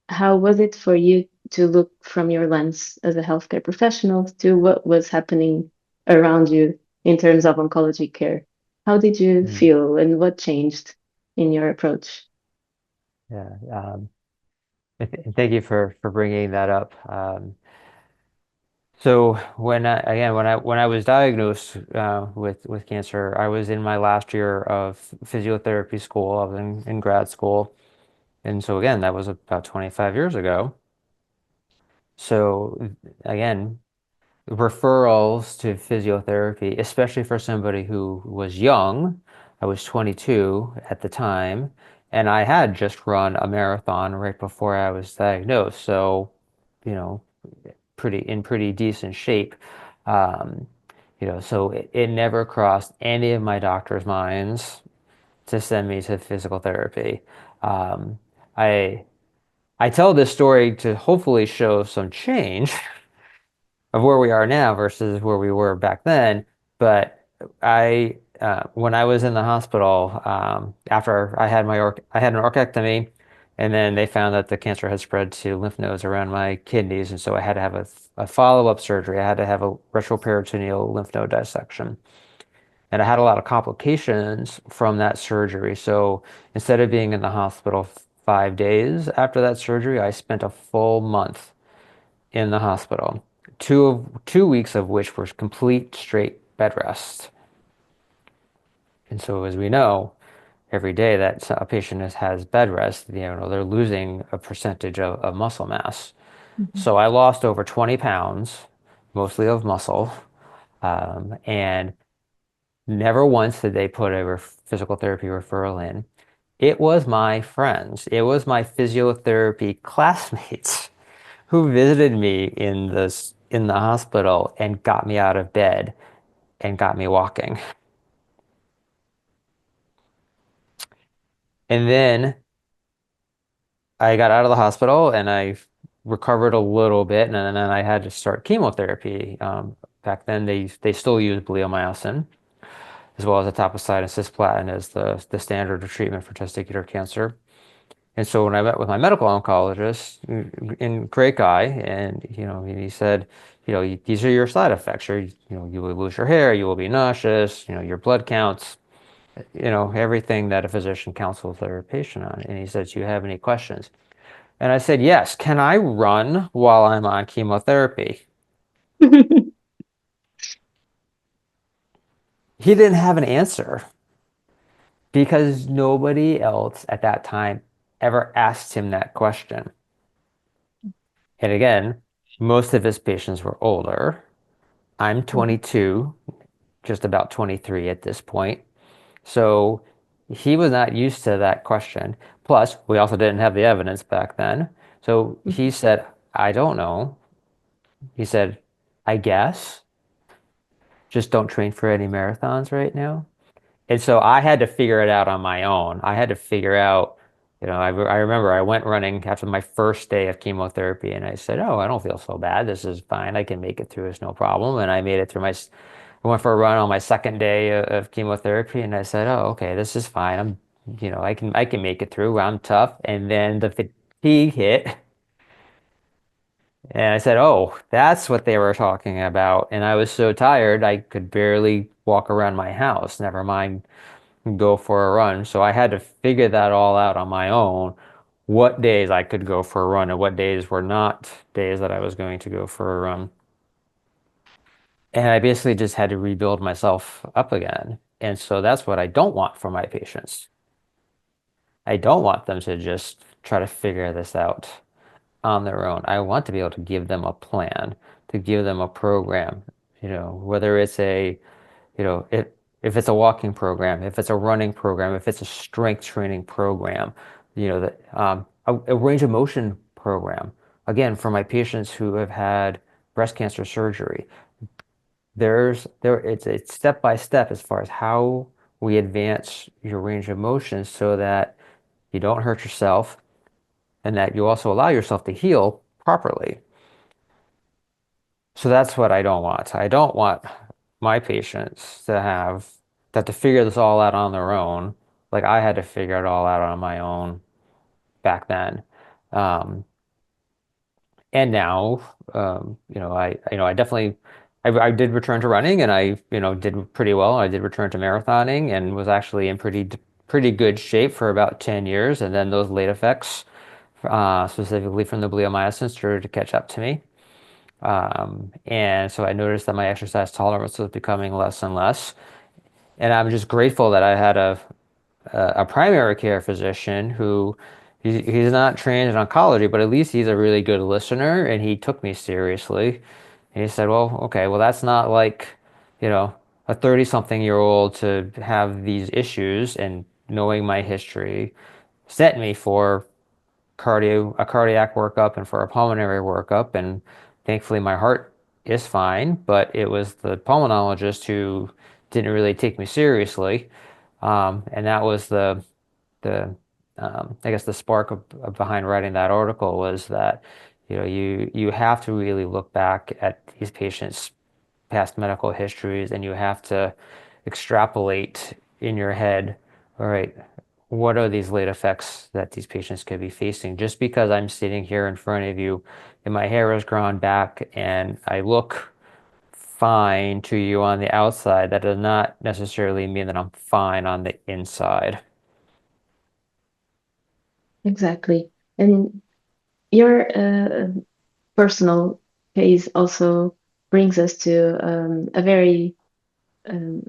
how was it for you to look from your lens as a healthcare professional to what was happening around you in terms of oncology care? How did you feel and what changed in your approach? Yeah. Thank you for bringing that up. So when I was diagnosed with cancer, I was in my last year of physiotherapy school. I was in grad school, and so again, that was about 25 years ago. So again, referrals to physiotherapy, especially for somebody who was young. I was 22 at the time, and I had just run a marathon right before I was diagnosed. So, you know, pretty decent shape. Um, so it never crossed any of my doctor's minds to send me to physical therapy. Um, I I tell this story to hopefully show some change of where we are now versus where we were back then. But when I was in the hospital, after I had I had an orchectomy, and then they found that the cancer had spread to lymph nodes around my kidneys, and so I had to have a follow-up surgery. I had to have a retroperitoneal lymph node dissection. And I had a lot of complications from that surgery. So instead of being in the hospital 5 days after that surgery, I spent a full month in the hospital. 2 weeks of which were complete straight bed rest. And so, as we know, every day that a patient has bed rest, they're losing a percentage of muscle mass. Mhm. So I lost over 20 pounds, mostly of muscle, and never once did they put a physical therapy referral in. It was my friends, it was my physiotherapy classmates who visited me in the hospital and got me out of bed and got me walking. And then I got out of the hospital and I recovered a little bit, and then I had to start chemotherapy. Back then, they still use bleomycin as well as etoposide and cisplatin as the standard of treatment for testicular cancer. And so when I met with my medical oncologist, great guy, and he said, these are your side effects. You will lose your hair, you will be nauseous, your blood counts, everything that a physician counsels their patient on. And he said, do you have any questions? And I said, yes. Can I run while I'm on chemotherapy? He didn't have an answer because nobody else at that time ever asked him that question. And again, most of his patients were older. I'm 22, just about 23 at this point. So he was not used to that question. Plus, we also didn't have the evidence back then. So he said, I don't know. He said, I guess. Just don't train for any marathons right now. And so I had to figure it out on my own. I had to figure out, I remember I went running after my first day of chemotherapy and I said, oh, I don't feel so bad. This is fine. I can make it through. It's no problem. And I made it through I went for a run on my second day of chemotherapy and I said, oh, okay, this is fine. I can make it through. I'm tough. And then the fatigue hit. And I said, oh, that's what they were talking about. And I was so tired, I could barely walk around my house, never mind go for a run. So I had to figure that all out on my own, what days I could go for a run and what days were not days that I was going to go for a run. And I basically just had to rebuild myself up again. And so that's what I don't want for my patients. I don't want them to just try to figure this out on their own. I want to be able to give them a plan, to give them a program, whether it's if it's a walking program, if it's a running program, if it's a strength training program, a range of motion program. Again, for my patients who have had breast cancer surgery, it's step by step as far as how we advance your range of motion so that you don't hurt yourself and that you also allow yourself to heal properly. So that's what I don't want. I don't want my patients to figure this all out on their own. Like I had to figure it all out on my own back then. Um, and now, I definitely, I did return to running and I, did pretty well. I did return to marathoning and was actually in pretty good shape for about 10 years. And then those late effects, specifically from the bleomycin, started to catch up to me. And so I noticed that my exercise tolerance was becoming less and less. And I'm just grateful that I had a primary care physician who he's not trained in oncology, but at least he's a really good listener and he took me seriously. And he said, well, okay, well, that's not like, a 30-something-year-old to have these issues, and knowing my history sent me for a cardiac workup and for a pulmonary workup. And thankfully my heart is fine, but it was the pulmonologist who didn't really take me seriously. And that was the I guess the spark behind writing that article was that, you have to really look back at these patients' past medical histories and you have to extrapolate in your head, all right, what are these late effects that these patients could be facing? Just because I'm sitting here in front of you and my hair is grown back and I look fine to you on the outside, that does not necessarily mean that I'm fine on the inside. Exactly. And your personal case also brings us to a very um,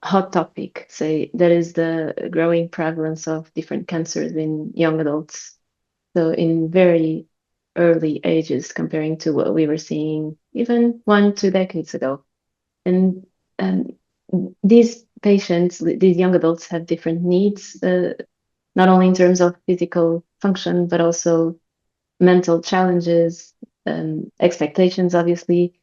hot topic, say, that is the growing prevalence of different cancers in young adults. So in very early ages, comparing to what we were seeing even 1, 2 decades ago. And um, these patients, these young adults have different needs, not only in terms of physical function, but also mental challenges, expectations, obviously,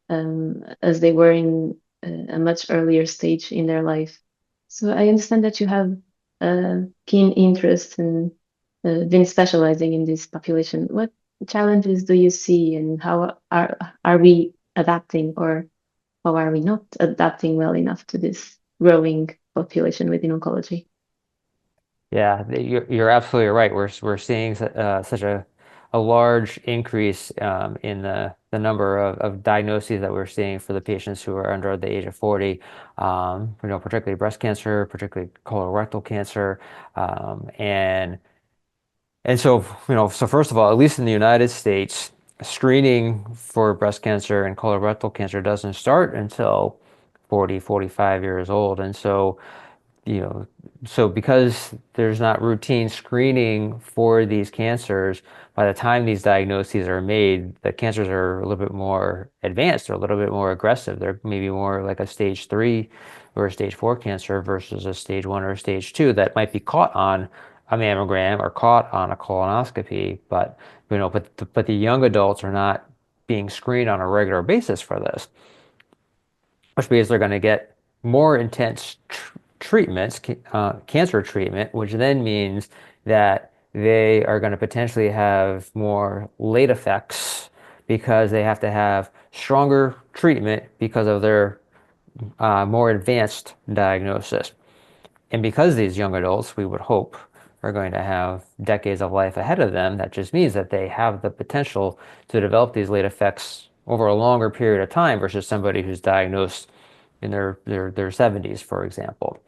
as they were in a much earlier stage in their life. So I understand that you have a keen interest and been specializing in this population. What challenges do you see, and how are we adapting, or how are we not adapting well enough to this growing population within oncology? Yeah, you're absolutely right. We're seeing such a large increase in the number of diagnoses that we're seeing for the patients who are under the age of 40. Particularly breast cancer, particularly colorectal cancer, and so so first of all, at least in the United States, screening for breast cancer and colorectal cancer doesn't start until 40, 45 years old, and you know, so because there's not routine screening for these cancers, by the time these diagnoses are made, the cancers are a little bit more advanced or a little bit more aggressive. They're maybe more like a stage 3 or a stage 4 cancer versus a stage 1 or a stage 2 that might be caught on a mammogram or caught on a colonoscopy. But the young adults are not being screened on a regular basis for this, which means they're going to get more intense treatments, cancer treatment, which then means that they are going to potentially have more late effects because they have to have stronger treatment because of their more advanced diagnosis. And because these young adults, we would hope, are going to have decades of life ahead of them, that just means that they have the potential to develop these late effects over a longer period of time versus somebody who's diagnosed in their 70s, for example.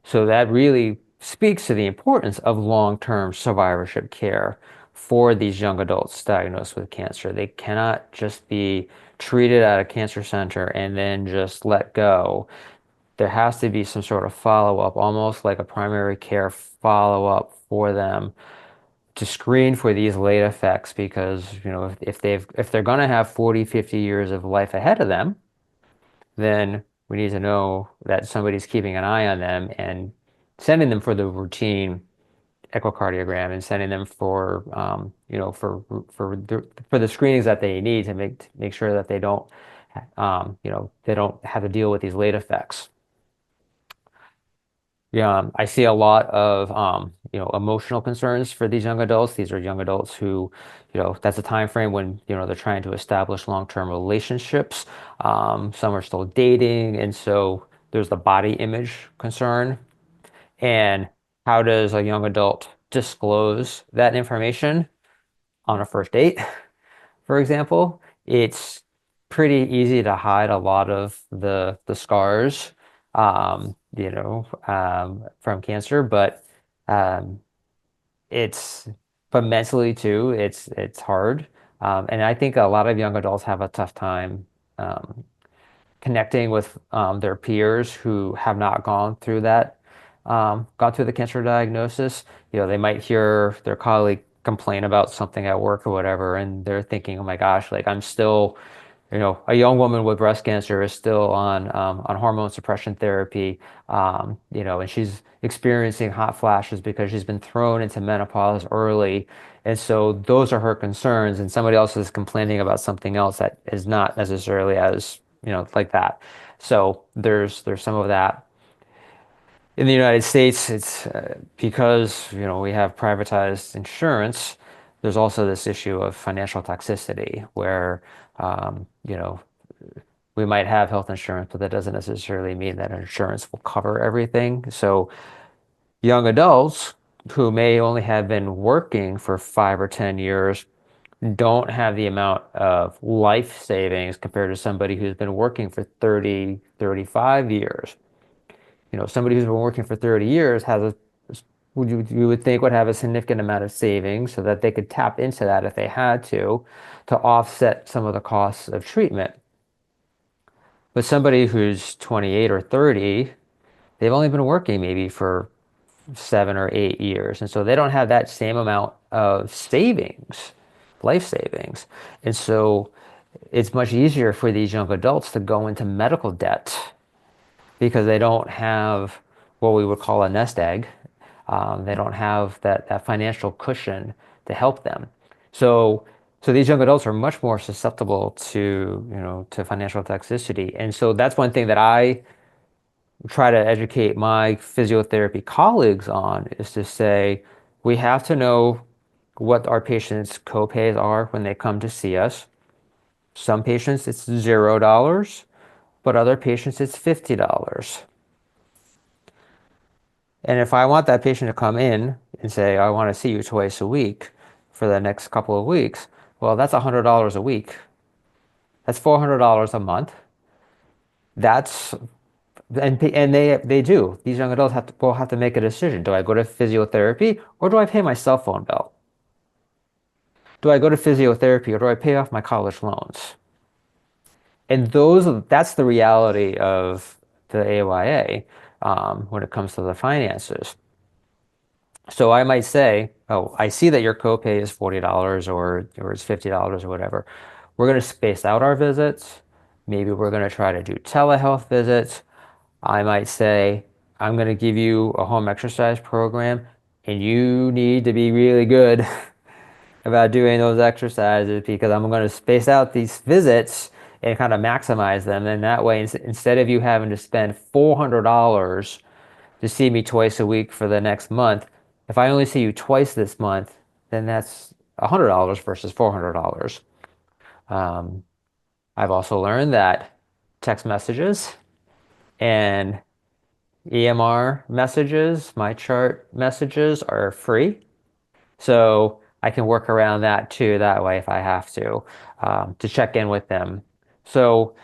So that really speaks to the importance of long-term survivorship care for these young adults diagnosed with cancer. They cannot just be treated at a cancer center and then just let go. There has to be some sort of follow-up, almost like a primary care follow-up for them to screen for these late effects because, if they're going to have 40, 50 years of life ahead of them, then we need to know that somebody's keeping an eye on them and sending them for the routine echocardiogram and sending them for for the screenings that they need to make sure that they don't they don't have to deal with these late effects. Yeah, I see a lot of emotional concerns for these young adults. These are young adults who, that's a time frame when they're trying to establish long-term relationships. Some are still dating, and so there's the body image concern. And how does a young adult disclose that information on a first date? For example, it's pretty easy to hide a lot of the scars, from cancer, but um, it's but mentally too, it's hard, and I think a lot of young adults have a tough time um, connecting with their peers who have not gone through the cancer diagnosis. They might hear their colleague complain about something at work or whatever, and they're thinking, oh my gosh, like I'm still, a young woman with breast cancer is still on hormone suppression therapy, and she's experiencing hot flashes because she's been thrown into menopause early. And so those are her concerns, and somebody else is complaining about something else that is not necessarily as, like that. So there's some of that. In the United States, it's because we have privatized insurance. There's also this issue of financial toxicity, where we might have health insurance, but that doesn't necessarily mean that insurance will cover everything. So young adults who may only have been working for 5 or 10 years don't have the amount of life savings compared to somebody who's been working for 30, 35 years. Somebody who's been working for 30 years you would think would have a significant amount of savings so that they could tap into that if they had to offset some of the costs of treatment. But somebody who's 28 or 30, they've only been working maybe for 7 or 8 years. And so they don't have that same amount of savings, life savings. And so it's much easier for these young adults to go into medical debt because they don't have what we would call a nest egg. They don't have that financial cushion to help them. So these young adults are much more susceptible to financial toxicity. And so that's one thing that I try to educate my physiotherapy colleagues on, is to say, we have to know what our patients' copays are when they come to see us. Some patients it's $0, but other patients it's $50. And if I want that patient to come in and say, I want to see you twice a week for the next couple of weeks, well, that's $100 a week. That's $400 a month. And they do. These young adults will have to make a decision. Do I go to physiotherapy or do I pay my cell phone bill? Do I go to physiotherapy or do I pay off my college loans? And that's the reality of the AYA when it comes to the finances. So I might say, oh, I see that your copay is $40 or it's $50 or whatever. We're going to space out our visits. Maybe we're going to try to do telehealth visits. I might say, I'm going to give you a home exercise program and you need to be really good about doing those exercises because I'm going to space out these visits and kind of maximize them. And that way, instead of you having to spend $400 to see me twice a week for the next month, if I only see you twice this month, then that's $100 versus $400. Um, I've also learned that text messages and EMR messages, my chart messages are free. So I can work around that too, that way if I have to check in with them. So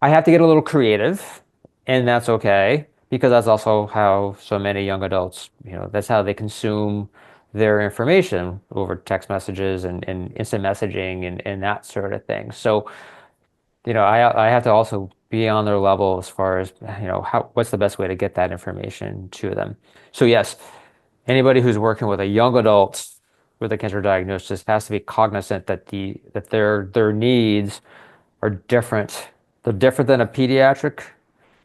I have to get a little creative, and that's okay, because that's also how so many young adults, that's how they consume their information over text messages and instant messaging and that sort of thing. So, I have to also be on their level as far as, what's the best way to get that information to them. So yes, anybody who's working with a young adult with a cancer diagnosis has to be cognizant that their needs are different. They're different than a pediatric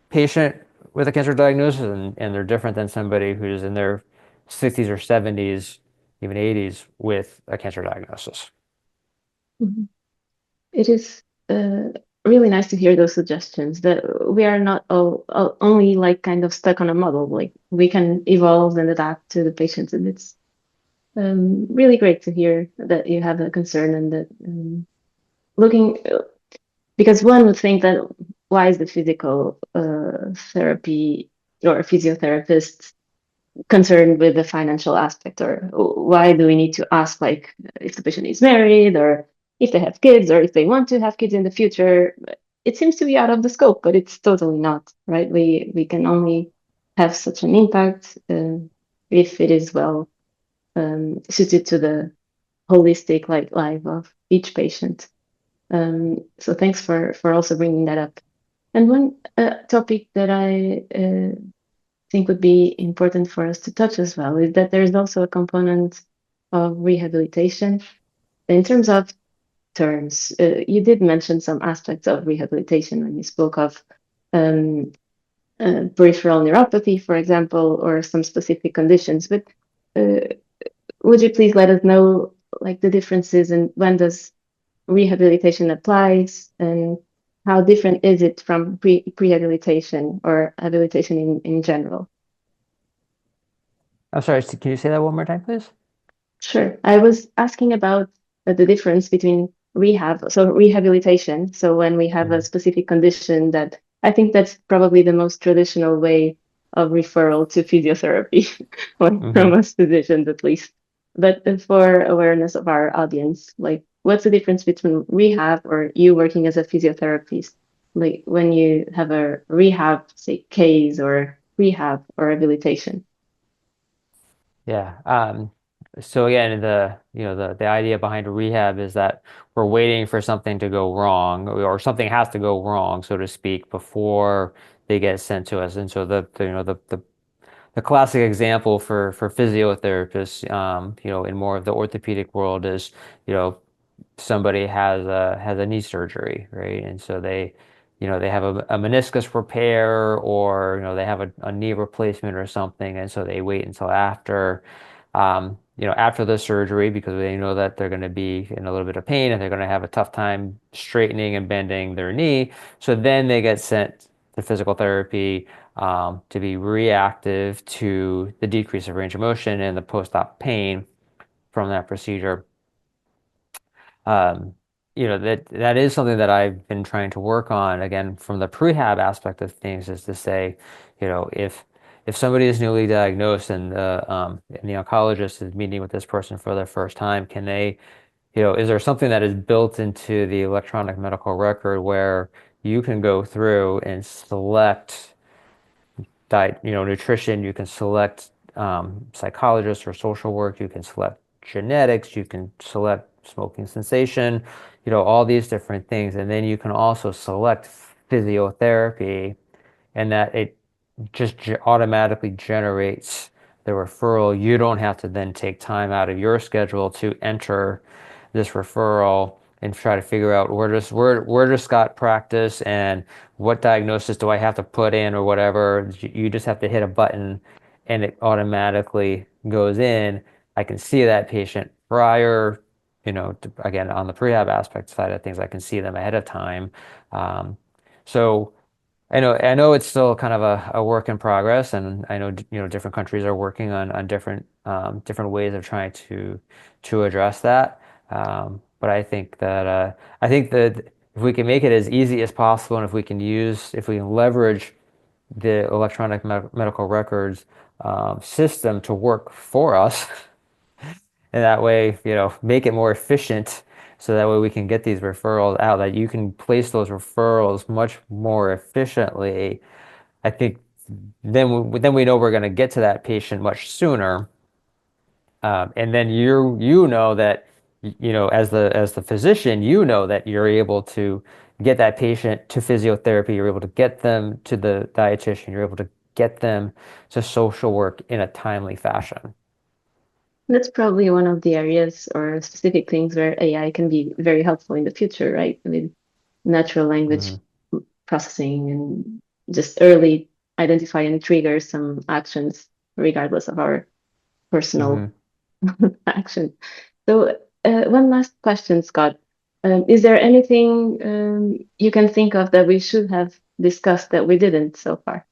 patient with a cancer diagnosis, and they're different than somebody who's in their 60s or 70s, even 80s with a cancer diagnosis. Mhm. It is really nice to hear those suggestions that we are not only like kind of stuck on a model, like we can evolve and adapt to the patients. And it's really great to hear that you have a concern and that looking, because one would think that why is the physical therapy or physiotherapist concerned with the financial aspect, or why do we need to ask like if the patient is married or if they have kids or if they want to have kids in the future? It seems to be out of the scope, but it's totally not, right? We can only have such an impact if it is well suited to the holistic like life of each patient. So thanks for also bringing that up. And one topic that I think would be important for us to touch as well is that there's also a component of rehabilitation in terms of terms. You did mention some aspects of rehabilitation when you spoke of um, peripheral neuropathy, for example, or some specific conditions. But uh, would you please let us know like the differences and when does rehabilitation applies and how different is it from prehabilitation or habilitation in general? I'm sorry, can you say that one more time, please? Sure. I was asking about the difference between rehab, so rehabilitation. So when we have a Mhm. specific condition that I think that's probably the most traditional way of referral to physiotherapy, or from Mhm. us physicians at least. But for awareness of our audience, like what's the difference between rehab or you working as a physiotherapist, like when you have a rehab, say, case or rehab or rehabilitation? Yeah. So again, the idea behind rehab is that we're waiting for something to go wrong, or something has to go wrong, so to speak, before they get sent to us. And so the classic example for physiotherapists, in more of the orthopedic world is, you know, somebody has a knee surgery, right? And so they have a meniscus repair, or they have a knee replacement or something, and so they wait until after the surgery, because they know that they're going to be in a little bit of pain and they're going to have a tough time straightening and bending their knee. So then they get sent to physical therapy to be reactive to the decrease of range of motion and the post-op pain from that procedure. um, that is something that I've been trying to work on, again, from the prehab aspect of things, is to say, if somebody is newly diagnosed and the oncologist is meeting with this person for the first time, can they, is there something that is built into the electronic medical record where you can go through and select diet, nutrition, you can select psychologists or social work, you can select genetics, you can select smoking cessation, all these different things. And then you can also select physiotherapy, and that it just automatically generates the referral. You don't have to then take time out of your schedule to enter this referral and try to figure out where does Scott practice and what diagnosis do I have to put in or whatever. You just have to hit a button and it automatically goes in. I can see that patient prior again, on the prehab aspect side of things, I can see them ahead of time. So I know it's still kind of a work in progress, and I know different countries are working on different ways of trying to address that. But I think that if we can make it as easy as possible, and if we can leverage the electronic medical records system to work for us, and that way, make it more efficient, so that way we can get these referrals out, that you can place those referrals much more efficiently. I think then we know we're going to get to that patient much sooner. And then you know that, as the physician, that you're able to get that patient to physiotherapy, you're able to get them to the dietitian, you're able to get them to social work in a timely fashion. That's probably one of the areas or specific things where AI can be very helpful in the future, right? With natural language Hmm. processing and just early identify and trigger some actions regardless of our personal Hmm. action. So, one last question, Scott. Is there anything you can think of that we should have discussed that we didn't so far?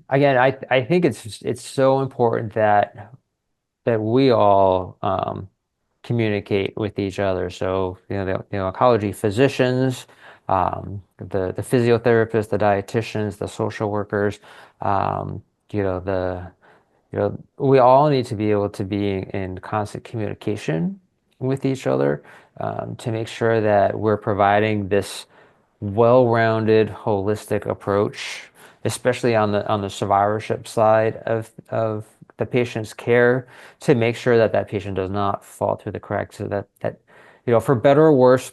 Again, I think it's so important that we all communicate with each other. So, the oncology physicians, the physiotherapists, the dietitians, the social workers, um, the we all need to be able to be in constant communication with each other, to make sure that we're providing this well-rounded, holistic approach, especially on the survivorship side of the patient's care, to make sure that patient does not fall through the cracks, so that for better or worse,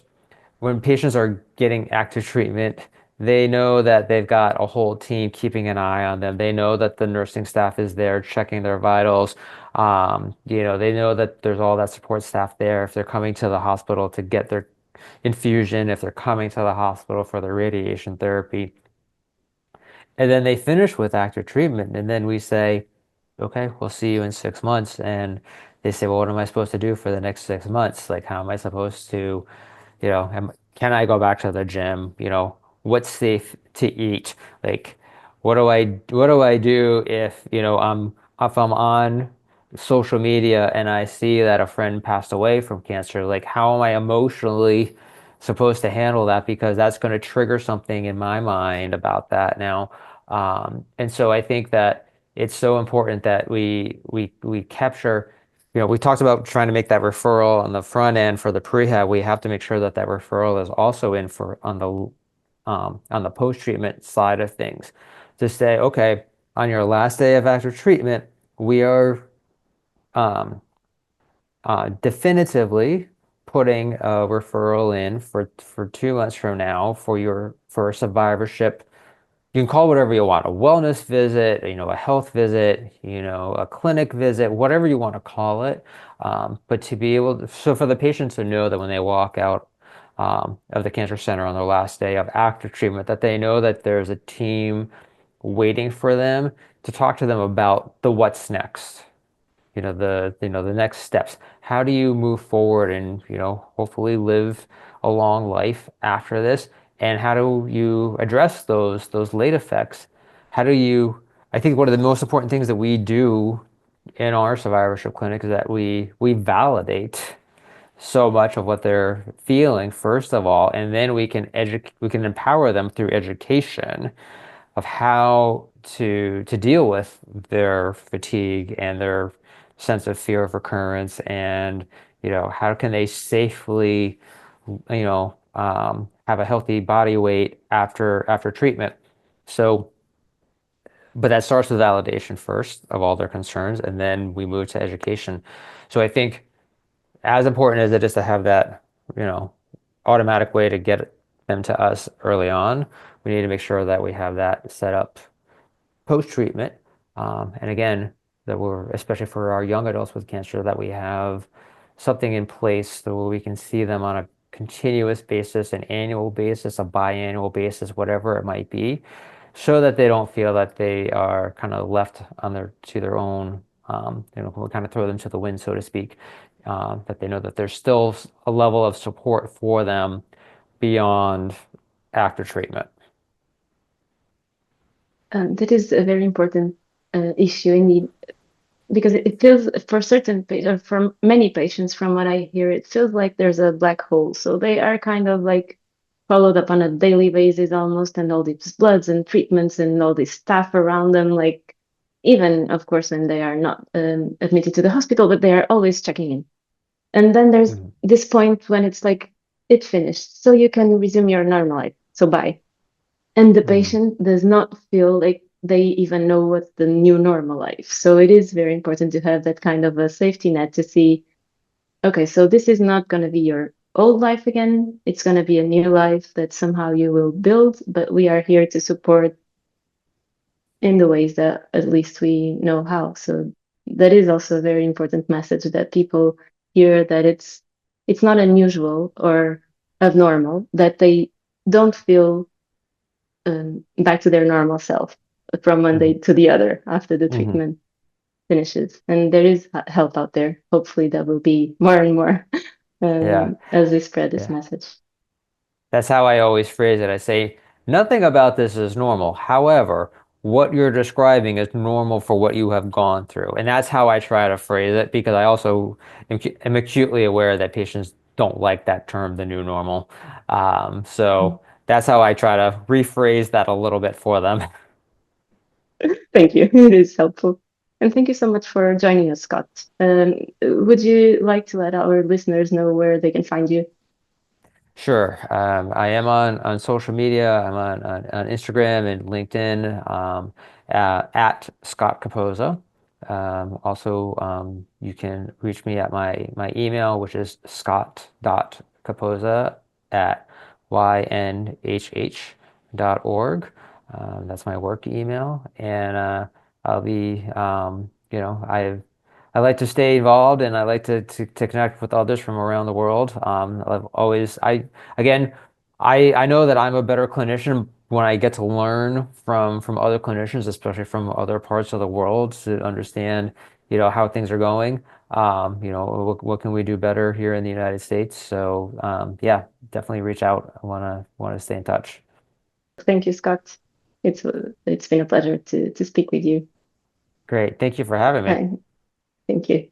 when patients are getting active treatment, they know that they've got a whole team keeping an eye on them. They know that the nursing staff is there checking their vitals. They know that there's all that support staff there if they're coming to the hospital to get their infusion, if they're coming to the hospital for their radiation therapy. And then they finish with active treatment, and then we say, okay, we'll see you in 6 months. And they say, well, what am I supposed to do for the next 6 months? Like, how am I supposed to, can I go back to the gym? What's safe to eat? Like, what do I do if I'm on social media and I see that a friend passed away from cancer? Like, how am I emotionally supposed to handle that? Because that's going to trigger something in my mind about that now. And so I think that it's so important that we capture. We talked about trying to make that referral on the front end for the prehab. We have to make sure that referral is also in for on the post-treatment side of things, to say, okay, on your last day of active treatment, we are um, definitively putting a referral in for 2 months from now for a survivorship. You can call it whatever you want, a wellness visit, a health visit, a clinic visit, whatever you want to call it. But to be able to, so for the patient to know that when they walk out of the cancer center on their last day of active treatment, that they know that there's a team waiting for them to talk to them about the what's next, the next steps. How do you move forward and, hopefully live a long life after this? And how do you address those late effects? I think one of the most important things that we do in our survivorship clinic is that we validate so much of what they're feeling, first of all, and then we can empower them through education of how to deal with their fatigue and their sense of fear of recurrence, and how can they safely have a healthy body weight after treatment. So, but that starts with validation first of all their concerns, and then we move to education. So I think, as important as it is to have that, you know, automatic way to get them to us early on, we need to make sure that we have that set up post-treatment. And again, that we're, especially for our young adults with cancer, that we have something in place so we can see them on a continuous basis, an annual basis, a biannual basis, whatever it might be, so that they don't feel that they are kind of left to their own we'll kind of throw them to the wind, so to speak, that they know that there's still a level of support for them beyond after treatment. That is a very important issue indeed, because it feels for certain patients, for many patients, from what I hear, it feels like there's a black hole. So they are kind of like followed up on a daily basis almost, and all these bloods and treatments and all this staff around them, like even of course when they are not admitted to the hospital, but they are always checking in. And then there's Mhm. this point when it's like it finished, so you can resume your normal life. So bye. And the Mhm. patient does not feel like they even know what's the new normal life. So it is very important to have that kind of a safety net to see, okay, so this is not going to be your old life again. It's going to be a new life that somehow you will build, but we are here to support in the ways that at least we know how. So that is also a very important message, that people hear that it's not unusual or abnormal, that they don't feel back to their normal self from one day Mhm. to the other after the Mhm. treatment finishes. And there is help out there. Hopefully, there will be more and more Yeah. as we spread this Yeah. message. That's how I always phrase it. I say, nothing about this is normal. However, what you're describing is normal for what you have gone through. And that's how I try to phrase it, because I also am acutely aware that patients don't like that term, the new normal. So that's how I try to rephrase that a little bit for them. Thank you. It is helpful. And thank you so much for joining us, Scott. Would you like to let our listeners know where they can find you? Sure. I am on social media. I'm on Instagram and LinkedIn, at Scott Capoza. Also, you can reach me at my email, which is scott.capoza at ynhh.org. That's my work email. And I'll be, I like to stay involved, and I like to connect with others from around the world. I've always, again, I know that I'm a better clinician when I get to learn from other clinicians, especially from other parts of the world, to understand, how things are going. What can we do better here in the United States? So, yeah, definitely reach out. I wanna stay in touch. Thank you, Scott. It's been a pleasure to speak with you. Great. Thank you for having me. Thank you.